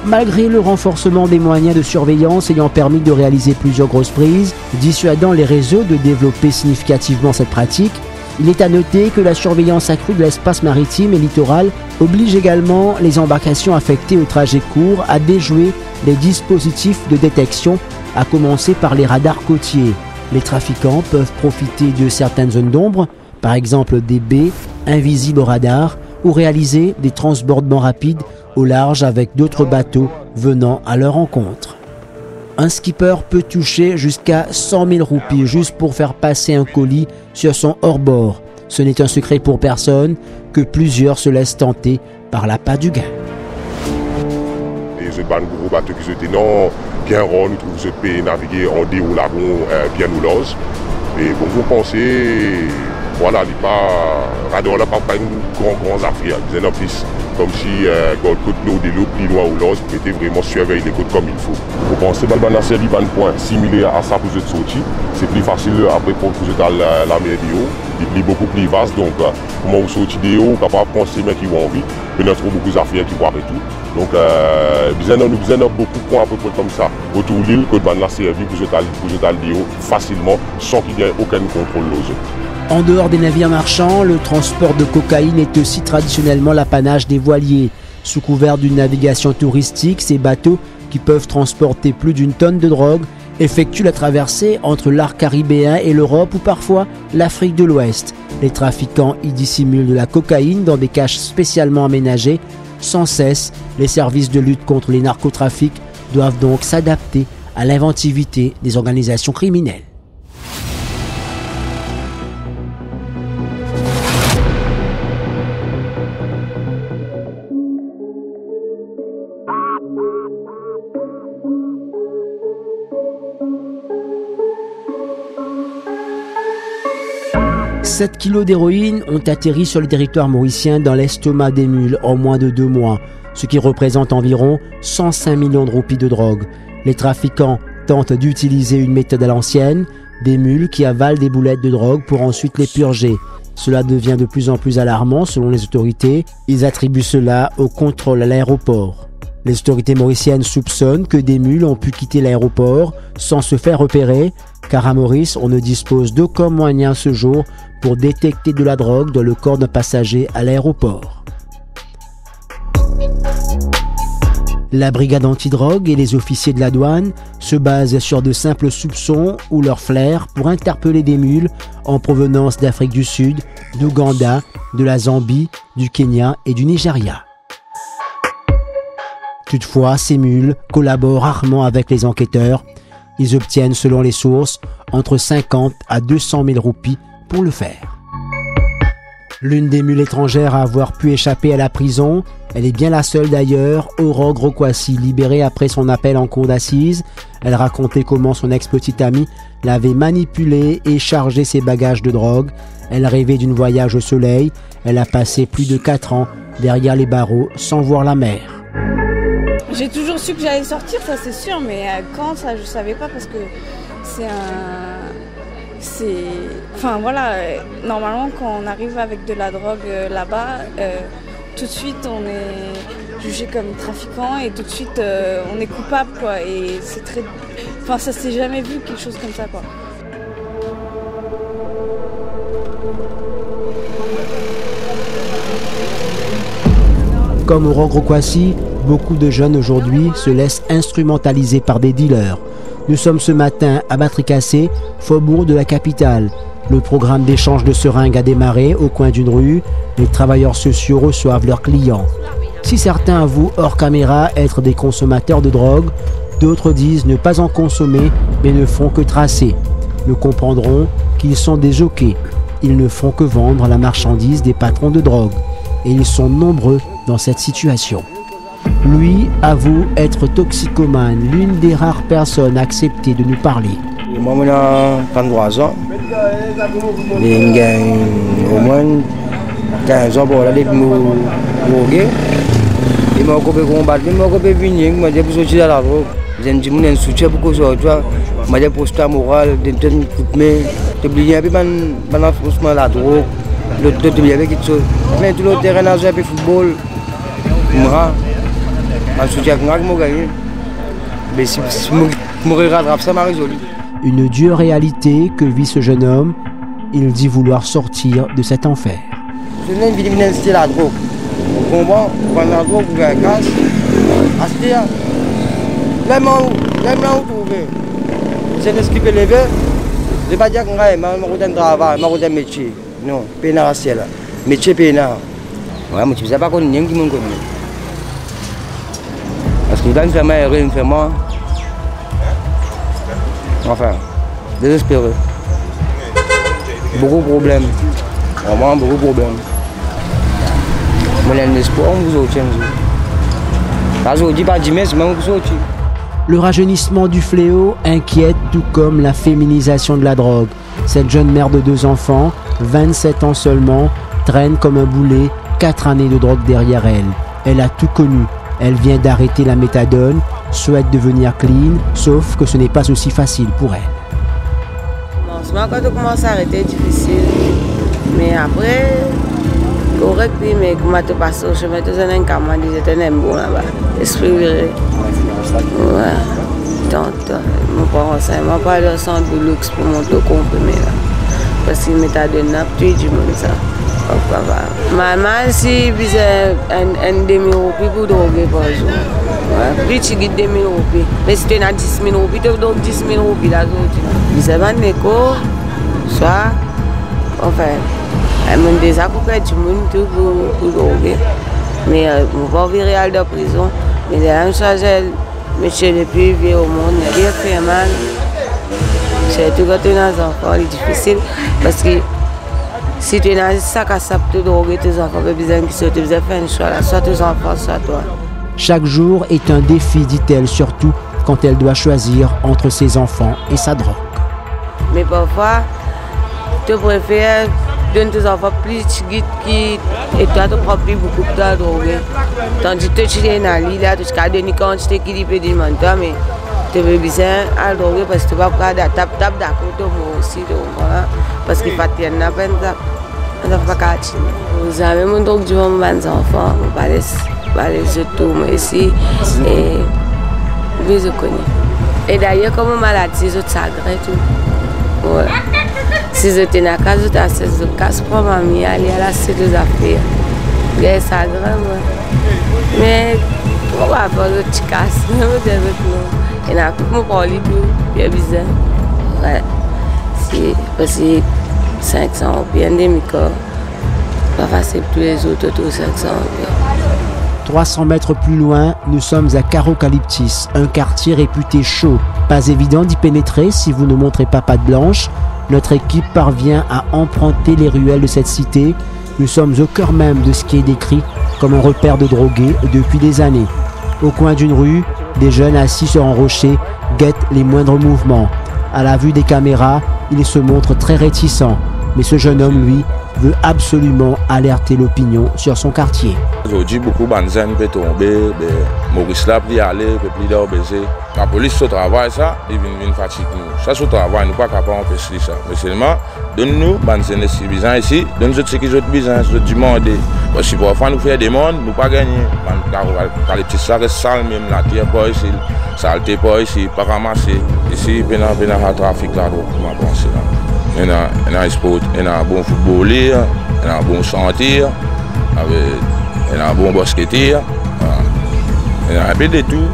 Malgré le renforcement des moyens de surveillance ayant permis de réaliser plusieurs grosses prises, dissuadant les réseaux de développer significativement cette pratique, il est à noter que la surveillance accrue de l'espace maritime et littoral oblige également les embarcations affectées au trajet court à déjouer les dispositifs de détection, à commencer par les radars côtiers. Les trafiquants peuvent profiter de certaines zones d'ombre, par exemple des baies invisibles au radar, ou réaliser des transbordements rapides au large avec d'autres bateaux venant à leur rencontre. Un skipper peut toucher jusqu'à 100 000 roupies juste pour faire passer un colis sur son hors-bord. Ce n'est un secret pour personne que plusieurs se laissent tenter par l'appât du gain. Les gros bateaux qui étaient non bien ronds, nous trouvons ce pays naviguer en dé au lagon bien au large. Et bon, vous pensez, voilà, il pas radar là pas une grande affaire, c'est un plus comme si quand côte l'eau de l'eau plus loin au large, vous mettez vraiment surveiller les côtes comme il faut. Vous pensez que le servi un point similaire à ça pour vous sortir, c'est plus facile après pour vous êtes à la mer de haut, il est beaucoup plus vaste, donc comment vous sortez de haut, capable de penser mais qui ont envie, mais nous avons beaucoup d'affaires qui vont arrêter tout. Donc nous avons beaucoup de points à peu près comme ça autour de l'île que nous avons servi pour vous êtes à de haut facilement sans qu'il y ait aucun contrôle l'eau. En dehors des navires marchands, le transport de cocaïne est aussi traditionnellement l'apanage des voiliers. Sous couvert d'une navigation touristique, ces bateaux, qui peuvent transporter plus d'une tonne de drogue, effectuent la traversée entre l'arc caribéen et l'Europe ou parfois l'Afrique de l'Ouest. Les trafiquants y dissimulent de la cocaïne dans des caches spécialement aménagées. Sans cesse, les services de lutte contre les narcotrafics doivent donc s'adapter à l'inventivité des organisations criminelles. « 7 kilos d'héroïne ont atterri sur le territoire mauricien dans l'estomac des mules en moins de 2 mois, ce qui représente environ 105 millions de roupies de drogue. Les trafiquants tentent d'utiliser une méthode à l'ancienne, des mules qui avalent des boulettes de drogue pour ensuite les purger. Cela devient de plus en plus alarmant selon les autorités. Ils attribuent cela au contrôle à l'aéroport. Les autorités mauriciennes soupçonnent que des mules ont pu quitter l'aéroport sans se faire repérer, car à Maurice, on ne dispose d'aucun moyen à ce jour pour détecter de la drogue dans le corps d'un passager à l'aéroport. La brigade antidrogue et les officiers de la douane se basent sur de simples soupçons ou leur flair pour interpeller des mules en provenance d'Afrique du Sud, d'Ouganda, de la Zambie, du Kenya et du Nigeria. Toutefois, ces mules collaborent rarement avec les enquêteurs. Ils obtiennent, selon les sources, entre 50 à 200 000 roupies pour le faire. L'une des mules étrangères à avoir pu échapper à la prison, elle est bien la seule d'ailleurs, Aurore Grokwasi, libérée après son appel en cour d'assises. Elle racontait comment son ex-petite amie l'avait manipulée et chargé ses bagages de drogue. Elle rêvait d'un voyage au soleil. Elle a passé plus de 4 ans derrière les barreaux sans voir la mer. J'ai toujours su que j'allais sortir, ça c'est sûr, mais quand, ça je savais pas parce que enfin voilà, normalement quand on arrive avec de la drogue là-bas, tout de suite on est jugé comme trafiquant et tout de suite on est coupable quoi, et c'est très... Enfin ça s'est jamais vu quelque chose comme ça quoi. Comme Aurore Grokwasi, beaucoup de jeunes aujourd'hui se laissent instrumentaliser par des dealers. Nous sommes ce matin à Batricasset, faubourg de la capitale. Le programme d'échange de seringues a démarré au coin d'une rue. Les travailleurs sociaux reçoivent leurs clients. Si certains avouent hors caméra être des consommateurs de drogue, D'autres disent ne pas en consommer, mais ne font que tracer. Nous comprendrons qu'ils sont des jockeys. Ils ne font que vendre la marchandise des patrons de drogue. Et ils sont nombreux dans cette situation. Lui avoue être toxicomane, l'une des rares personnes acceptées de nous parler. Moi, j'ai 33 ans. J'ai au moins 15 ans pour aller me droguer. Je m'ai occupé de combattre, je m'ai occupé de venir, je m'ai sorti de la drogue. J'ai dit que je soutien pour que je sois. Je m'ai posté à moral, je m'ai dit que je suis un peu dans la drogue. Je suis avec quelque chose. Mais tout le terrain, je suis football. Je soutien que je vais gagner. Mais si je me rattrape, ça m'a résolu. Une dure réalité que vit ce jeune homme. Il dit vouloir sortir de cet enfer. Je n'ai pas envie d'inciter la drogue. On comprend, on prend la drogue, on fait un casse. Acheter, là où trouver. C'est ce qui peut lever. Je ne vais pas dire que je vais un travail, je vais un métier. Non, pénal à ciel. Métier pénal. Ouais, mais tu ne sais pas qu'on n'y a qui me connaît. Parce que quand je fais ma erreur, je fais moi. Enfin, désespéré. Beaucoup de problèmes. Vraiment beaucoup de problèmes. Mais l'espoir, on vous obtient. Parce que je ne dis pas 10 mètres, mais on vous obtient. Le rajeunissement du fléau inquiète tout comme la féminisation de la drogue. Cette jeune mère de 2 enfants, 27 ans seulement, traîne comme un boulet 4 années de drogue derrière elle. Elle a tout connu. Elle vient d'arrêter la méthadone, souhaite devenir clean, sauf que ce n'est pas aussi facile pour elle. Quand on commence à arrêter, c'est difficile. Mais après, correct, mais comment tu passes au chemin, tu as un camarade, j'étais un bon là-bas. Esprit viré. Ouais. Tant, mon parent, ça m'a pas de centre de luxe pour monter au comprimé là. Parce qu'il m'a donné un petit du monde ça. Maman, si vous avez un demi-roupi pour droguer par jour. Ouais, plus tu gagnes 2 000 roupies. Mais si tu as 10 000 roupies, tu donnes 10 000 roupies là. Vous avez un écho, soit, enfin, elle m'a déjà coupé du monde pour droguer. Mais je ne vais pas virer de prison. Mais elle a changé, monsieur le plus vieux au monde, il a fait mal. Surtout quand tu es dans un enfant, c'est difficile. Parce que si tu es dans un sac à sable, tu drogues tes enfants, tu as besoin de faire un choix là, soit tes enfants, soit toi. Chaque jour est un défi, dit-elle, surtout quand elle doit choisir entre ses enfants et sa drogue. Mais parfois, tu préfères donner tes enfants plus de qui et toi, tu prends plus beaucoup de temps à droguer. Tandis que tu es dans l'île, tu as donné quantité qui peut demander toi, mais tu veux besoin à droguer parce que tu vas pas taper d'accord, toi aussi, parce qu'il faut que tu aies une peine, tu ne vas pas continuer. Vous avez mon drogue du monde, mes enfants, vous parlez. Les autres ici et je connais. Et d'ailleurs, comme maladie, je t'agresse tout. Ouais. Si je t'ai dans la case, je t'assesse, je casse pour mamie, aller à la salle des affaires. Je s'agresse, mais on va faire le petit casse. Et là, tout le monde parle tout, c'est bizarre. Ouais. Parce que 500 puis un demi-corps, pas facile pour tous les autres, tous 500 puis. 300 mètres plus loin, nous sommes à Carocalyptis, un quartier réputé chaud. Pas évident d'y pénétrer si vous ne montrez pas patte blanche. Notre équipe parvient à emprunter les ruelles de cette cité. Nous sommes au cœur même de ce qui est décrit comme un repère de drogués depuis des années. Au coin d'une rue, des jeunes assis sur un rocher guettent les moindres mouvements. À la vue des caméras, ils se montrent très réticents. Mais ce jeune homme, lui, veut absolument alerter l'opinion sur son quartier. Aujourd'hui, beaucoup de gens peuvent tomber, Maurice là peut y aller, peut plus baiser. La police au travail, ça, ils viennent fatiguer nous. Ça, au travail, nous ne sommes pas capables d'empêcher ça. Mais seulement, donne-nous, les gens ici, donne-nous ce qui est besoin, ce qui est demandé. Parce que parfois, nous faisons des demandes, nous ne pouvons pas gagner. Quand les petits sacs sales, même la terre pas ici, saleté pas ici, pas ramasser. Ici, il y a un trafic là, donc, je pense là. Il y a un sport, il y a un bon footballeur, il y a un bon chantier, il y a un bon basketteur, il y a un peu de tout.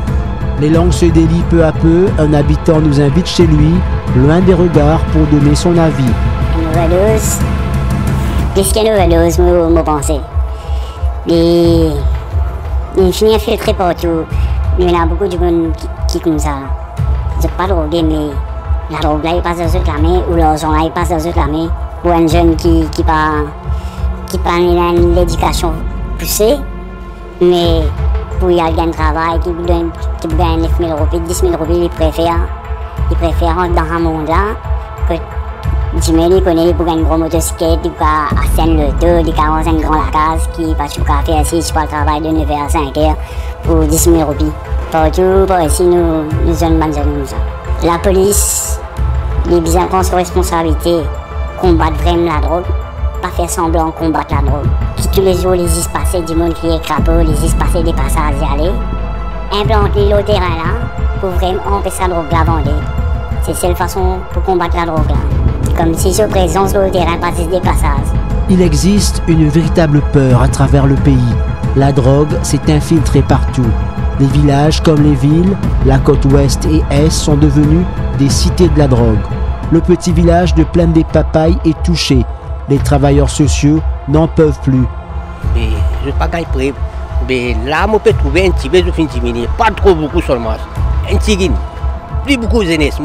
Les langues se délient peu à peu. Un habitant nous invite chez lui, loin des regards, pour donner son avis. Nouvelle-Dose, puisque Nouvelle-Dose, je pense. Il finit infiltré partout. Il y en a beaucoup de monde qui comme ça. Je pas drogué, mais la drogue là, il passe dans cette main, ou l'argent là, il passe dans cette main. Pour un jeune qui une éducation poussée, mais pour y aller un travail, qui gagne 9 000 roupies, 10 000 roupies, il préfère rentrer dans un monde là, que il connaît pour gagner une grosse motocyclette, il peut asseoir le dos, il peut avoir un grand lacage, qui va faire ici, je peux travailler de 9h à 5h pour 10 000 roupies. Partout, par ici, nous sommes bonnes comme ça. La police, il bien prendre ses responsabilités, combattre vraiment la drogue, pas faire semblant de combattre la drogue. Qui tous les jours, les passer du monde qui est crapaud, les passer des passages y aller, implanter le terrain là, pour vraiment empêcher la drogue la vendre. C'est la seule façon pour combattre la drogue là. Comme si sur présence sur le terrain passait des passages. Il existe une véritable peur à travers le pays. La drogue s'est infiltrée partout. Les villages comme les villes, la côte ouest et est sont devenus des cités de la drogue. Le petit village de Plaine des Papayes est touché. Les travailleurs sociaux n'en peuvent plus. Mais je ne sais pas quand il peut. Mais là, on peut trouver un petit peu de fin diminuer. Pas trop beaucoup seulement. Un petit guine. Plus beaucoup de jeunesse.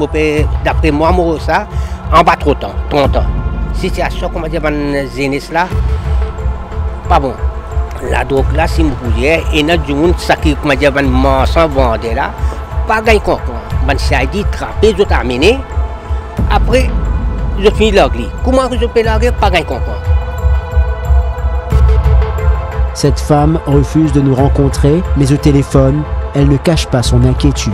D'après moi, ça, en bas trop temps, 30 ans. Situation, comment dire, jeunesse là, pas bon. La drogue là, si vous voulez, et notre monde, ça qui, comment dire, sans vendre là, pas gagner comprendre. Ça dit, trapper, je t'amène. Après, je finis l'anglais. Comment je peux l'anglais, pas gagner comprendre. Cette femme refuse de nous rencontrer, mais au téléphone, elle ne cache pas son inquiétude.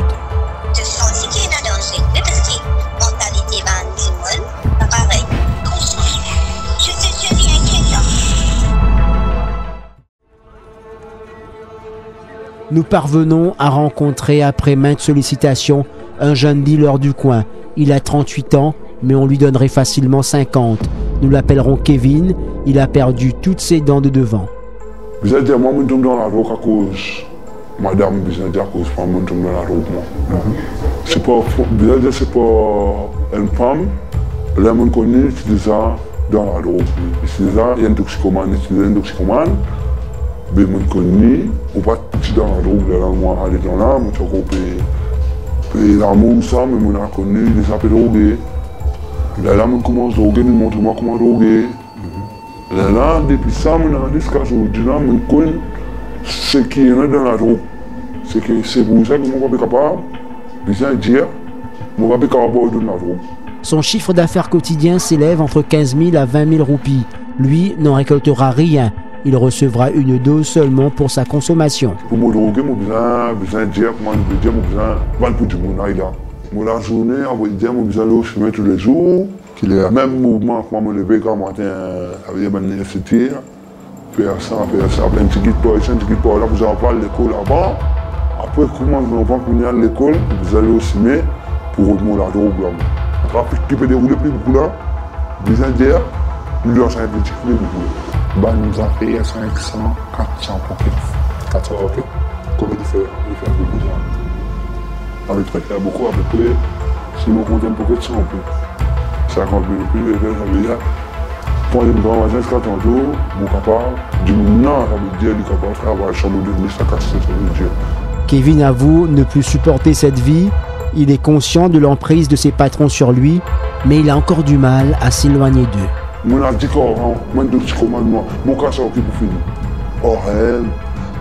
Nous parvenons à rencontrer, après maintes sollicitations, un jeune dealer du coin. Il a 38 ans, mais on lui donnerait facilement 50. Nous l'appellerons Kevin. Il a perdu toutes ses dents de devant. Vous allez dire, moi, je tombe dans la roue à cause. Madame, vous allez dire, à cause moi, je tombe dans la roue. C'est pas, vous allez dire, c'est pas une femme. Là, je connais, c'est déjà dans la roue. C'est déjà un toxicomane, c'est un toxicomane. Mais je connais, on va tout dans la drogue, là, moi, aller dans là, je suis coupé. Et là, moi, ça, mais je connais, les appels drogués. Là, je commence à droguer, je montre moi comment droguer. Là, depuis ça, jusqu'à aujourd'hui, je connais ce qui est dans la drogue. C'est pour ça que je ne suis pas capable de dire, je ne suis pas capable de donner la drogue. Son chiffre d'affaires quotidien s'élève entre 15 000 à 20 000 roupies. Lui n'en récoltera rien. Il recevra une dose seulement pour sa consommation. Pour me droguer, je besoin de dire comment je veux dire, je besoin de pour du monde là. La journée, je veux dire, je besoin de fumer tous les jours. Qu'il ait le même mouvement que moi me lever quand matin avec l'université. Faire ça, après un petit guide pour là, vous en parlez l'école là-bas. Après, comment vous en venir à l'école, vous allez au ciné pour remonter la drogue là. Le trafic qui peut dérouler plus beaucoup là, besoin de dire, nous devons s'en plus beaucoup. Bah, nous a payé 500, 400 pour 400 ok. Combien il fait beaucoup ça? Avec très clair beaucoup, à peu près, si on compte un peu de 100 plus. 50 000 plus, et ça veut dire, pour les grands magasins, jusqu'à tantôt, mon capable, du moment, ça veut dire, il est capable de travailler chambre de ministre à 400, ça veut dire. Kevin avoue ne plus supporter cette vie. Il est conscient de l'emprise de ses patrons sur lui, mais il a encore du mal à s'éloigner d'eux. Mon a dit qu'on a dit que mon cas c'est pour finir. Oh,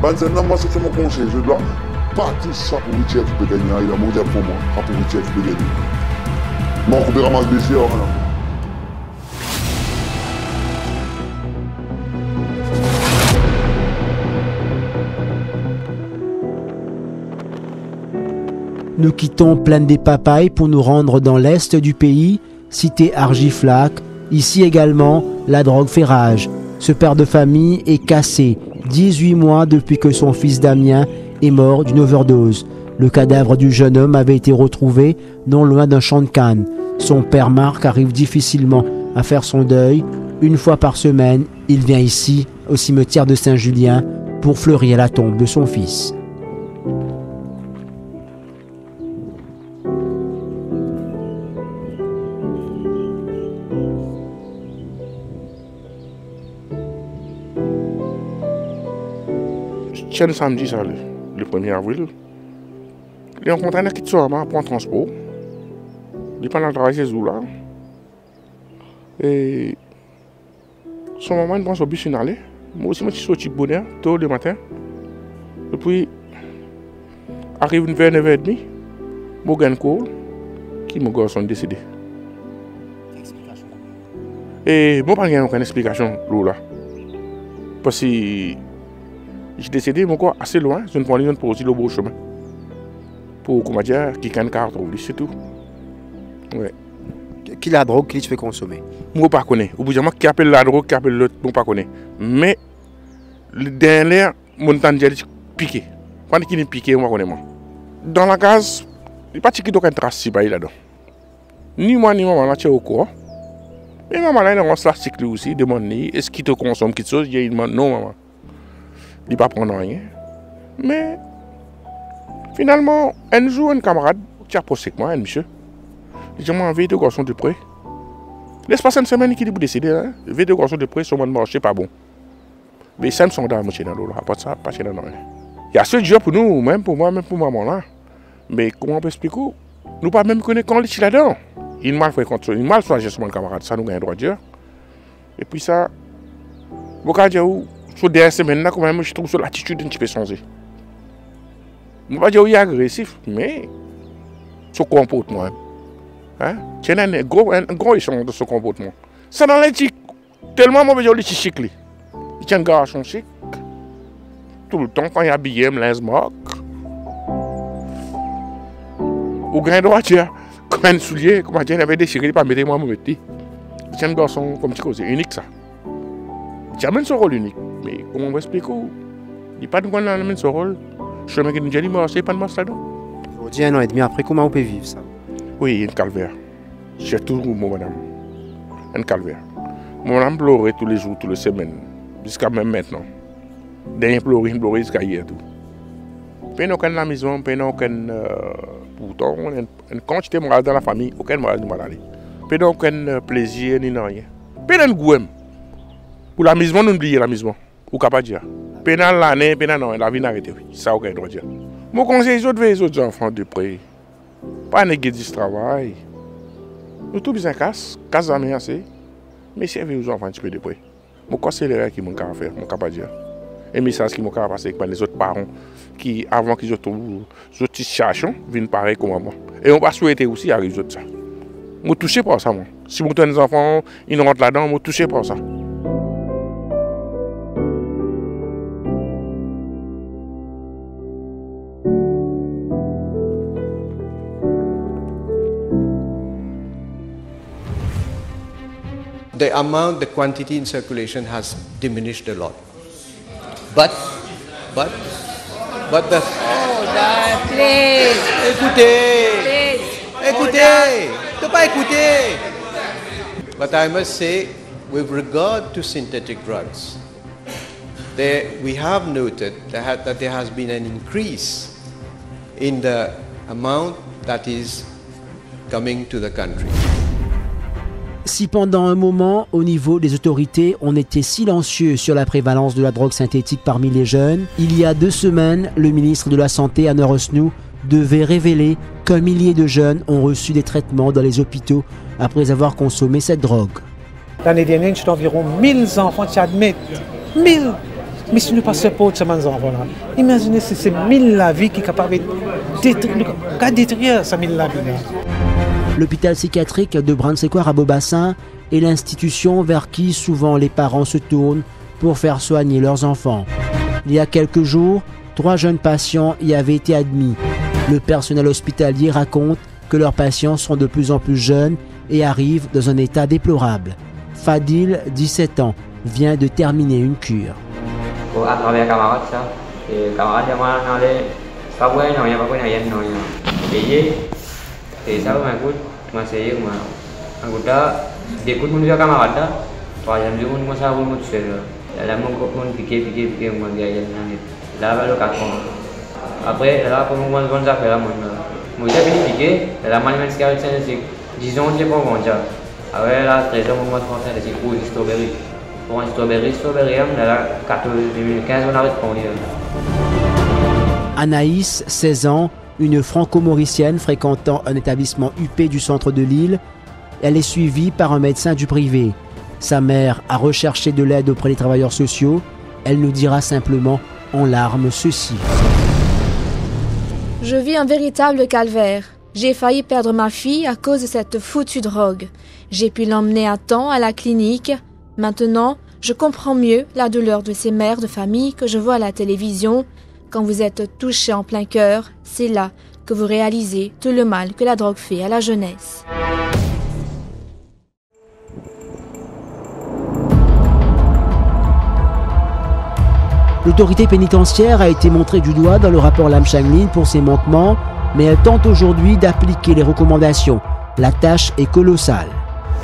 moi c'est mon conseil, je dois partir ça pour lui dire qu'il peut gagner, il a mon diable pour moi, pour lui dire qu'il peut gagner. Moi, on peut ramasser des sieurs. Nous quittons Plaine des Papayes pour nous rendre dans l'est du pays, cité Argiflac. Ici également, la drogue fait rage. Ce père de famille est cassé, 18 mois depuis que son fils Damien est mort d'une overdose. Le cadavre du jeune homme avait été retrouvé non loin d'un champ de canne. Son père Marc arrive difficilement à faire son deuil. Une fois par semaine, il vient ici, au cimetière de Saint-Julien, pour fleurir la tombe de son fils. Tiens, le samedi, ça, le 1er avril, Il rencontre un qui te sort pour un transport. Il prend le travail chez eux là. Et son maman il prend son bus finale. Moi aussi, je suis sorti de bonheur, tôt le matin. Et puis, arrive vers 9h30, je gagne un call qui me garçon décédé. Et bon, pas aucune explication là. Parce que je suis décédé, mon corps assez loin, je ne prends rien pour aussi le beau chemin. Pour comment dire, qui a une carte, c'est tout. Ouais. Qui la drogue, qui te fait consommer? Moi, je ne connais pas. Au bout d'un moment, qui appelle la drogue, qui appelle l'autre, je ne connais pas. Mais, le dernier, mon temps de piqué. Quand il est piqué, je connais pas. Dans la case, il n'y a pas de aucun trace là-dedans. Ni moi, ni maman, là, tu es au courant. Mais maman, là, il a un cycle aussi, il demande, est-ce qu'il te consomme quelque chose? Il demande, non, maman. Il ne va pas prendre rien. Mais, finalement, un jour, un camarade, qui a posé avec moi, un monsieur, il dit, moi, veille de garçon de près. Laisse passer une semaine qu'il est décédé, hein. Veille de garçon de près, sur mon marché, pas bon. Mais ça me semble dans l'eau, à part ça, pas chez nous. Il y a ce job pour nous, même pour moi, même pour maman là. Mais comment on peut expliquer? Nous pas même connaître quand il est là-dedans. Il m'a fait contre, il m'a choisi mon camarade, ça nous gagne droit de dire. Et puis ça, beaucoup de gens, sur des semaines là, quand même, je trouve sur l'attitude un petit peu changée. Je ne vais pas dire qu'il est agressif, mais son comportement. Hein? Il y a un gros échange de ce comportement. Ça dans l'éthique, tellement mauvais, il est chic. Il tient un garçon chic. Tout le temps, quand il est habillé, il me laisse moque. Au grain droit, quand un soulier, comment dire, il avait déchiré, il pas mettre moi, il tient un garçon comme tu dis, c'est unique ça. Il amène son rôle unique. Mais comment on va expliquer? Il n'y a pas de quoi amène son rôle. Je me dis que je ne sais pas de moi là-dedans. Aujourd'hui, 1 an et demi après, comment on peut vivre ça? Oui, il y a un calvaire. J'ai toujours mon madame. Un calvaire. Mon madame pleurait tous les jours, toutes les semaines. Jusqu'à même maintenant. Dernier pleurer jusqu'à hier. Pas aucun la maison, pas aucun pourtant, une quantité de malade dans la famille, aucun malade de maladie. Pas aucun plaisir ni rien. Pas de goût. Pour la maison, nous oublions la maison. Ou capable de dire. Pas dans l'année, pas dans la vie n'a arrêté. Ça, aucun droit de dire. Mon conseil, les autres enfants de près. Pas négliger ce travail. Nous tous bien casse amis assez. Mais si vous enfants un petit peu de près. Mon conseil, c'est l'erreur qui m'a faire, mon capable de dire. Un message qui m'a passé avec les autres parents qui, avant qu'ils soient cherchent, viennent pareil comme moi. Et on va souhaiter aussi arriver à ça. Je suis touché par ça, moi. Si vous avez des enfants, ils rentrent là-dedans, je suis touché par ça. The amount, the quantity in circulation has diminished a lot. But the... Oh, please. Écoutez! Please. Écoutez! Ne pas écouter! But I must say, with regard to synthetic drugs, we have noted that there has been an increase in the amount that is coming to the country. Si pendant un moment, au niveau des autorités, on était silencieux sur la prévalence de la drogue synthétique parmi les jeunes, il y a 2 semaines, le ministre de la Santé, Anna Rosnou, devait révéler qu'un millier de jeunes ont reçu des traitements dans les hôpitaux après avoir consommé cette drogue. L'année dernière, j'ai environ 1000 enfants qui admettent. 1000! Mais si nous ne passons pas de ces enfants-là, imaginez si c'est 1000 la vie qui est capable de détruire ces 1000 la vie. L'hôpital psychiatrique de Branssequoir à Beaubassin est l'institution vers qui souvent les parents se tournent pour faire soigner leurs enfants. Il y a quelques jours, 3 jeunes patients y avaient été admis. Le personnel hospitalier raconte que leurs patients sont de plus en plus jeunes et arrivent dans un état déplorable. Fadil, 17 ans, vient de terminer une cure. À travers camarades, ça. Et camarades, pas bueno, ya pas bueno, ya no, et ça, on essayé, on d'écoute mon camarade là, 3e jour, on commence à voir tout seul. Là, mon piqué, on m'a dit, là, le 4 ans. Après, là, pour moi, bonnes affaires, moi, j'ai fini piqué, là, manuel scarlet, c'est 10 ans, j'ai pas vendu. Après, là, 13 ans, moi, je pensais, c'est pour une strawberry. Pour une strawberry, là, 2015, on a répondu. Anaïs, 16 ans, une franco-mauricienne fréquentant un établissement UP du centre de l'île. Elle est suivie par un médecin du privé. Sa mère a recherché de l'aide auprès des travailleurs sociaux. Elle nous dira simplement en larmes ceci. Je vis un véritable calvaire. J'ai failli perdre ma fille à cause de cette foutue drogue. J'ai pu l'emmener à temps à la clinique. Maintenant, je comprends mieux la douleur de ces mères de famille que je vois à la télévision. Quand vous êtes touché en plein cœur, c'est là que vous réalisez tout le mal que la drogue fait à la jeunesse. L'autorité pénitentiaire a été montrée du doigt dans le rapport Lam Changlin pour ses manquements, mais elle tente aujourd'hui d'appliquer les recommandations. La tâche est colossale.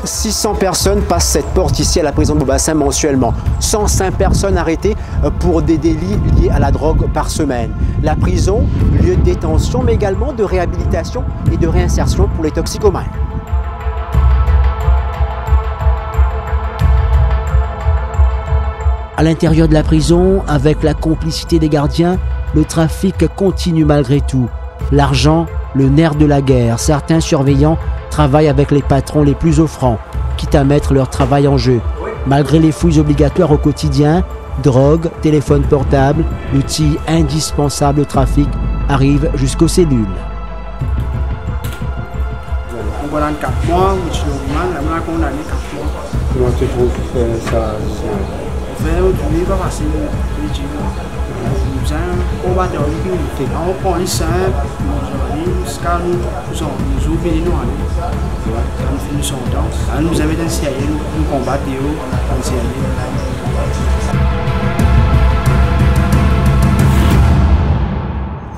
600 personnes passent cette porte ici à la prison de Beaubassin mensuellement. 105 personnes arrêtées pour des délits liés à la drogue par semaine. La prison, lieu de détention, mais également de réhabilitation et de réinsertion pour les toxicomanes. À l'intérieur de la prison, avec la complicité des gardiens, le trafic continue malgré tout. L'argent, le nerf de la guerre. Certains surveillants travaillent avec les patrons les plus offrants, quitte à mettre leur travail en jeu. Malgré les fouilles obligatoires au quotidien, drogue, téléphone portable, l'outil indispensable au trafic arrive jusqu'aux cellules. Comment tu trouves ça?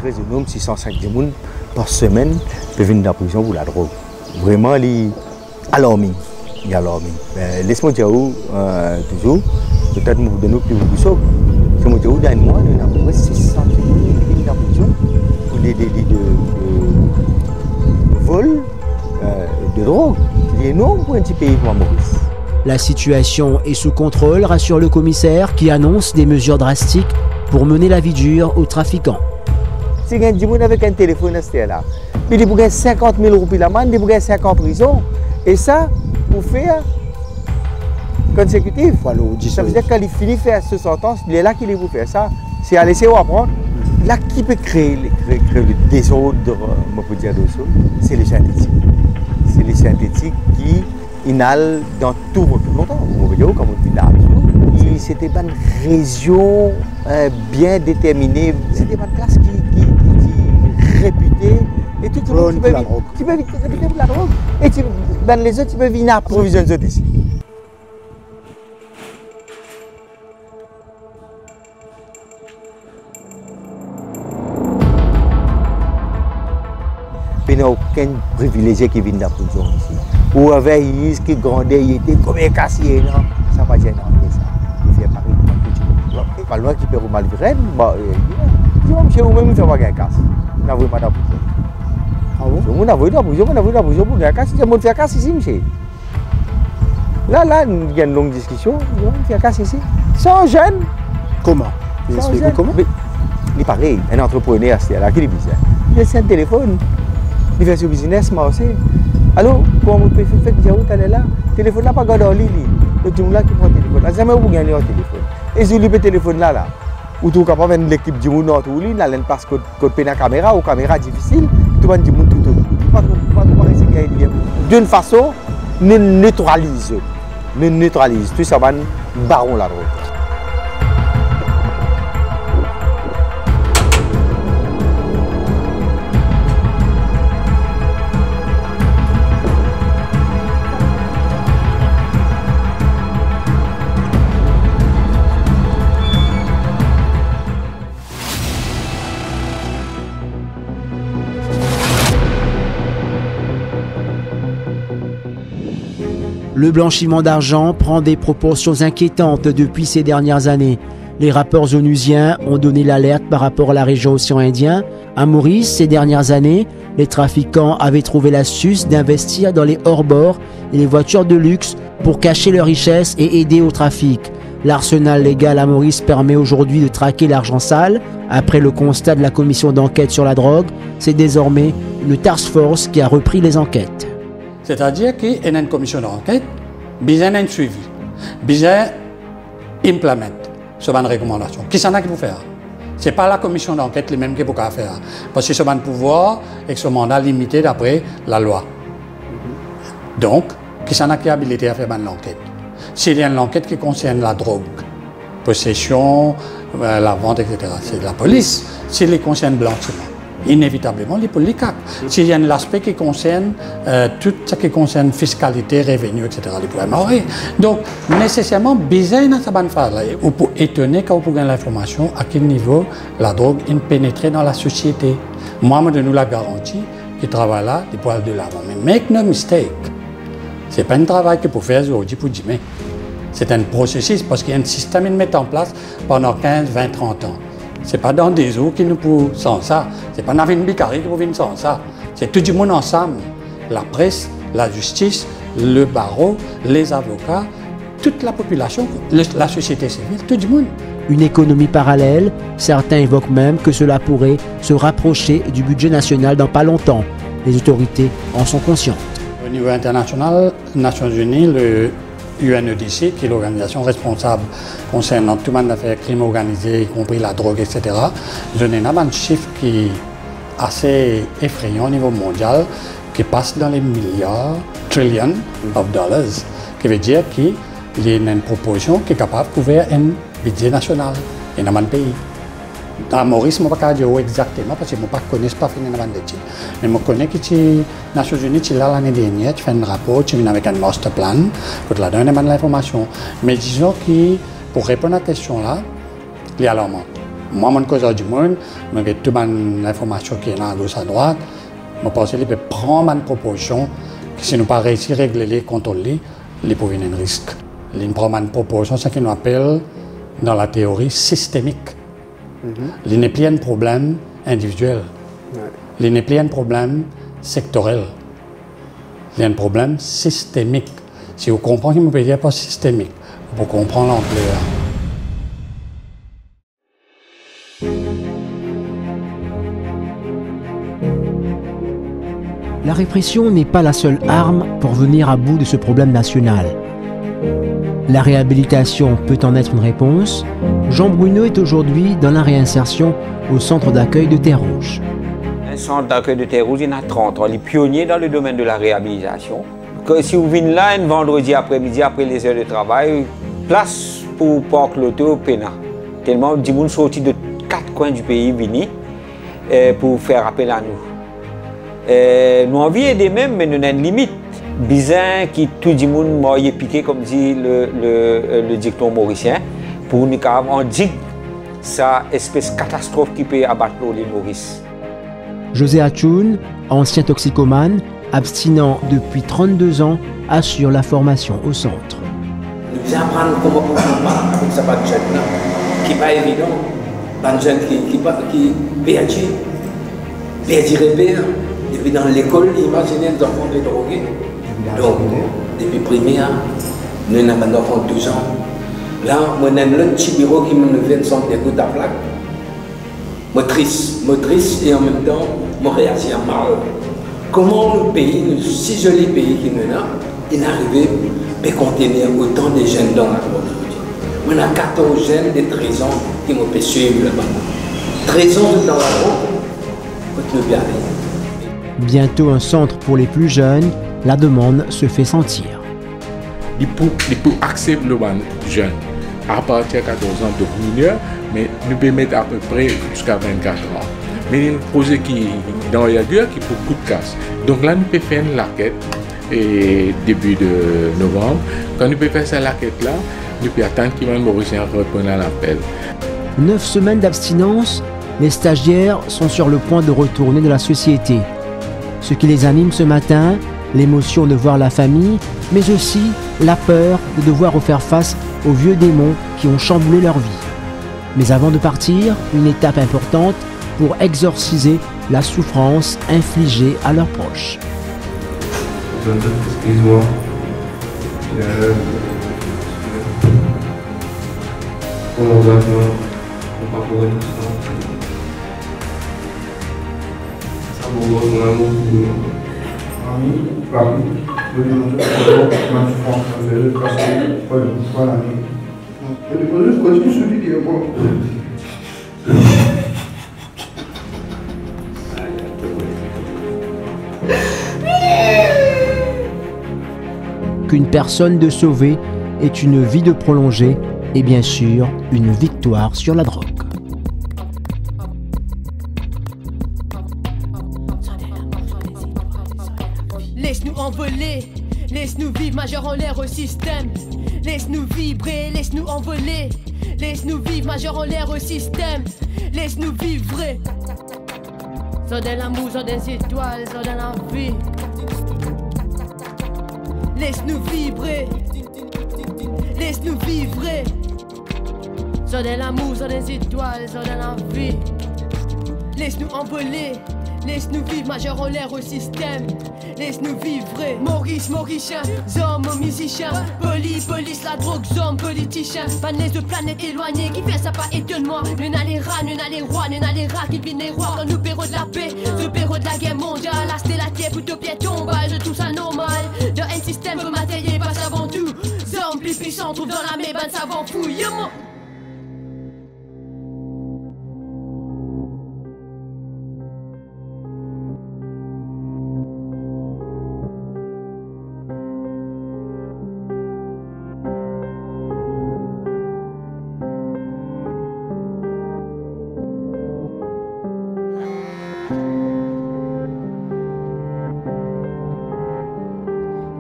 Très énorme, 605 personnes par semaine peuvent venir dans la prison pour la drogue. Vraiment, il alarmant. Laisse-moi dire toujours, peut-être que vous donnez plus beaucoup de choses. C'est moi dire, dans moi, nous avons 600 personnes qui viennent dans la prison pour des délits de vol, de drogue. C'est énorme pour un petit pays comme Maurice. La situation est sous contrôle, rassure le commissaire qui annonce des mesures drastiques pour mener la vie dure aux trafiquants. Si il y a des gens avec un téléphone à ce là, puis il y a 50 000 roupies l'amende, il y a 5 ans en prison. Et ça, pour faire consécutif. Ça veut dire qu'il finit de faire ce sentence, il est là qu'il est pour faire ça. C'est à laisser ou apprendre. Là, qui peut créer le désordre, on peut dire d'autres choses, c'est les synthétiques. C'est les synthétiques qui inhalent dans tout votre longtemps. On veut dire, comme on dit là, c'était pas une région bien déterminée, c'était pas une classe qui réputée. Et tout le monde qui peut réputer pour la drogue. Et dans les autres, tu peux venir approvisionner les autres ici. Il n'y a aucun privilégié qui vient de la prison ici. Ou avec Iris qui grandait, il était comme un cassier, non? Ça va gêner ça. Il fait pareil pour tout. Pas loin qui peut vous mal vivre, il dit, monsieur, vous-même, il ne fait pas un casse. Vous n'avez pas de prison. Ah bon? Vous n'avez pas de prison, vous n'avez pas de prison pour un casse. Il dit, faire casse ici, monsieur. Là, il y a une longue discussion. Il fait casse ici. Sans jeune. Comment? Vous expliquez comment? Il est pareil, un entrepreneur, c'est là, qui est bizarre. Il a un téléphone. Il fait ce business, moi aussi. Alors, comment vous pouvez faire que vous allez là? Le téléphone là, pas gardé en ligne. Le type là qui prend le téléphone. Jamais vous gagnez un téléphone. Et si vous avez le téléphone là, ou tout capable de l'équipe du monde autour de lui, là, il passe côté la caméra, ou caméra difficile, tout le monde dit tout autour. D'une façon, nous neutralisons. Nous neutralisons. Tout ça va baron la drogue. Le blanchiment d'argent prend des proportions inquiétantes depuis ces dernières années. Les rapports onusiens ont donné l'alerte par rapport à la région océan Indien. À Maurice, ces dernières années, les trafiquants avaient trouvé l'astuce d'investir dans les hors-bords et les voitures de luxe pour cacher leurs richesses et aider au trafic. L'arsenal légal à Maurice permet aujourd'hui de traquer l'argent sale. Après le constat de la commission d'enquête sur la drogue, c'est désormais une task force qui a repris les enquêtes. C'est-à-dire qu'il y a une commission d'enquête, besoin d'un suivi, besoin d'implémenter ce genre de recommandations. Qui s'en a qui peut faire? Ce n'est pas la commission d'enquête les mêmes qui peut faire. Parce que ce genre de pouvoir et ce mandat limité d'après la loi. Donc, qui s'en a qui est habilité à faire l'enquête? S'il y a une enquête qui concerne la drogue, possession, la vente, etc., c'est la police. S'il concerne blanchiment, inévitablement, les polices. S'il y a un aspect qui concerne tout ce qui concerne fiscalité, revenus, etc., les pouvoirs mourir. Donc, nécessairement, besoin de cette phase-là, on peut étonner quand on peut gagner l'information à quel niveau la drogue est pénétrée dans la société. Moi, je nous la garantie qu'il travaille là, des poils de l'avant. Mais make no mistake, ce n'est pas un travail que pour faire aujourd'hui pour demain. C'est un processus parce qu'il y a un système qui met en place pendant 15, 20, 30 ans. Ce n'est pas dans des eaux qui nous poussent sans ça. Ce n'est pas dans une bicari qui nous pousse sans ça. C'est tout le monde ensemble. La presse, la justice, le barreau, les avocats, toute la population, la société civile, tout le monde. Une économie parallèle, certains évoquent même que cela pourrait se rapprocher du budget national dans pas longtemps. Les autorités en sont conscientes. Au niveau international, Nations Unies, le UNODC, qui est l'organisation responsable concernant tout le monde d'affaires crimes organisés, y compris la drogue, etc., donne un chiffre qui est assez effrayant au niveau mondial, qui passe dans les milliards, trillions of dollars, qui veut dire qu'il y a une proposition qui est capable de couvrir un budget national dans un pays. À Maurice, je ne peux pas dire exactement parce que je ne connais pas fini dans le détail. Mais je connais que les Nations Unies, l'année dernière, tu fais un rapport, tu viens avec un master plan, pour te la donner l'information. Mais disons que pour répondre à cette question-là, il y a l'alarmant. Moi, mon cause du monde, je toute l'information qui est là à gauche à droite, je pense qu'il peut prendre une proposition, que si nous pas réussi à régler les contrôler, il peut venir un risque. Il prend une proposition, ce qu'on appelle dans la théorie systémique. Il n'est plus un problème individuel. Il n'est plus un problème sectoriel. Il y a un problème systémique. Si vous comprenez que je ne peux dire pas systémique, vous pouvez comprendre l'ampleur. La répression n'est pas la seule arme pour venir à bout de ce problème national. La réhabilitation peut en être une réponse. Jean Bruno est aujourd'hui dans la réinsertion au centre d'accueil de Terre-Rouge. Un centre d'accueil de Terre-Rouge, il y en a 30 ans, les pionniers dans le domaine de la réhabilitation. Que si vous venez là un vendredi après-midi, après les heures de travail, place pour parc l'auto au Pénat. Tellement du monde sorti de 4 coins du pays vini pour faire appel à nous. Nous envie aider même, mais nous avons une limite. Bizarre qui tout le monde m'a piqué, comme dit le dicton mauricien, pour nous en dire sa espèce de catastrophe qui peut abattre l'île Maurice. José Atchoun, ancien toxicomane, abstinent depuis 32 ans, assure la formation au centre. Nous apprenons comment on combat avec sa jeune qui n'est pas évident. Une jeune qui perd repère. Depuis dans l'école, imaginez les enfants de drogués. Donc, depuis primaire, nous avons un enfant de 12 ans. Là, moi, j'ai un petit bureau qui me vient de centre d'écoute à plaque. Motrice, et en même temps, je réagis à mal. Comment le pays, si joli pays qui nous a, il est arrivé à contenir autant de jeunes dans la communauté. On a 14 jeunes de 13 ans qui m'ont fait suivre là-bas. 13 ans dans la route, pour nous garder. Bientôt un centre pour les plus jeunes, la demande se fait sentir. Il peut accepter le jeune à partir de 14 ans de mineur, mais nous pouvons mettre à peu près jusqu'à 24 ans. Mais il y a un projet qui dans la gueule qui peut coup de casse. Donc là, nous pouvons faire une laquette début de novembre. Quand nous pouvons faire cette laquette-là, nous pouvons attendre qu'il Mauricien reprenne l'appel. 9 semaines d'abstinence, les stagiaires sont sur le point de retourner dans la société. Ce qui les anime ce matin, l'émotion de voir la famille, mais aussi la peur de devoir refaire face aux vieux démons qui ont chamboulé leur vie. Mais avant de partir, une étape importante pour exorciser la souffrance infligée à leurs proches. Excuse-moi. son engagement, on va pouvoir tout ça. Ça vous voit mon amour pour nous. Ami, papi, je vais vous dire que ma souffrance a fait le casser. Voilà. Je vais vous continue sur l'idée. Qu'une personne de sauvée est une vie de prolongée et bien sûr une victoire sur la drogue. Laisse-nous envoler, laisse-nous vivre, majeur en l'air au système. Laisse-nous vibrer, laisse-nous envoler. Laisse-nous vivre, majeur en l'air au système. Laisse-nous vivre. Sans de l'amour, sans des étoiles, sans de la vie. Laisse-nous vibrer, laisse-nous vivre. Sans de l'amour, sans des étoiles, sans de la vie. Laisse-nous envoler, laisse-nous vivre, majeur en l'air au système. Laisse-nous vivre. Maurice, Mauricien, zombie, musicien. Police, la drogue, zombie, politicien. Panès de planètes éloignées qui fait ça pas étonnement. Nous n'a les rats, nous n'a les rois, nous n'a les rats qui viennent les rois. Quand nous pérons de la paix, ce pérons de la guerre mondiale. Là c'était la terre, plutôt pied tombage, tout ça normal. Dans un système que matériel passe avant tout. Zombie plus puissant, trouve dans la mébane, savant fouille.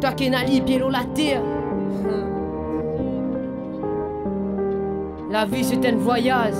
Toi qui n'as les pieds la terre. La vie c'est un voyage.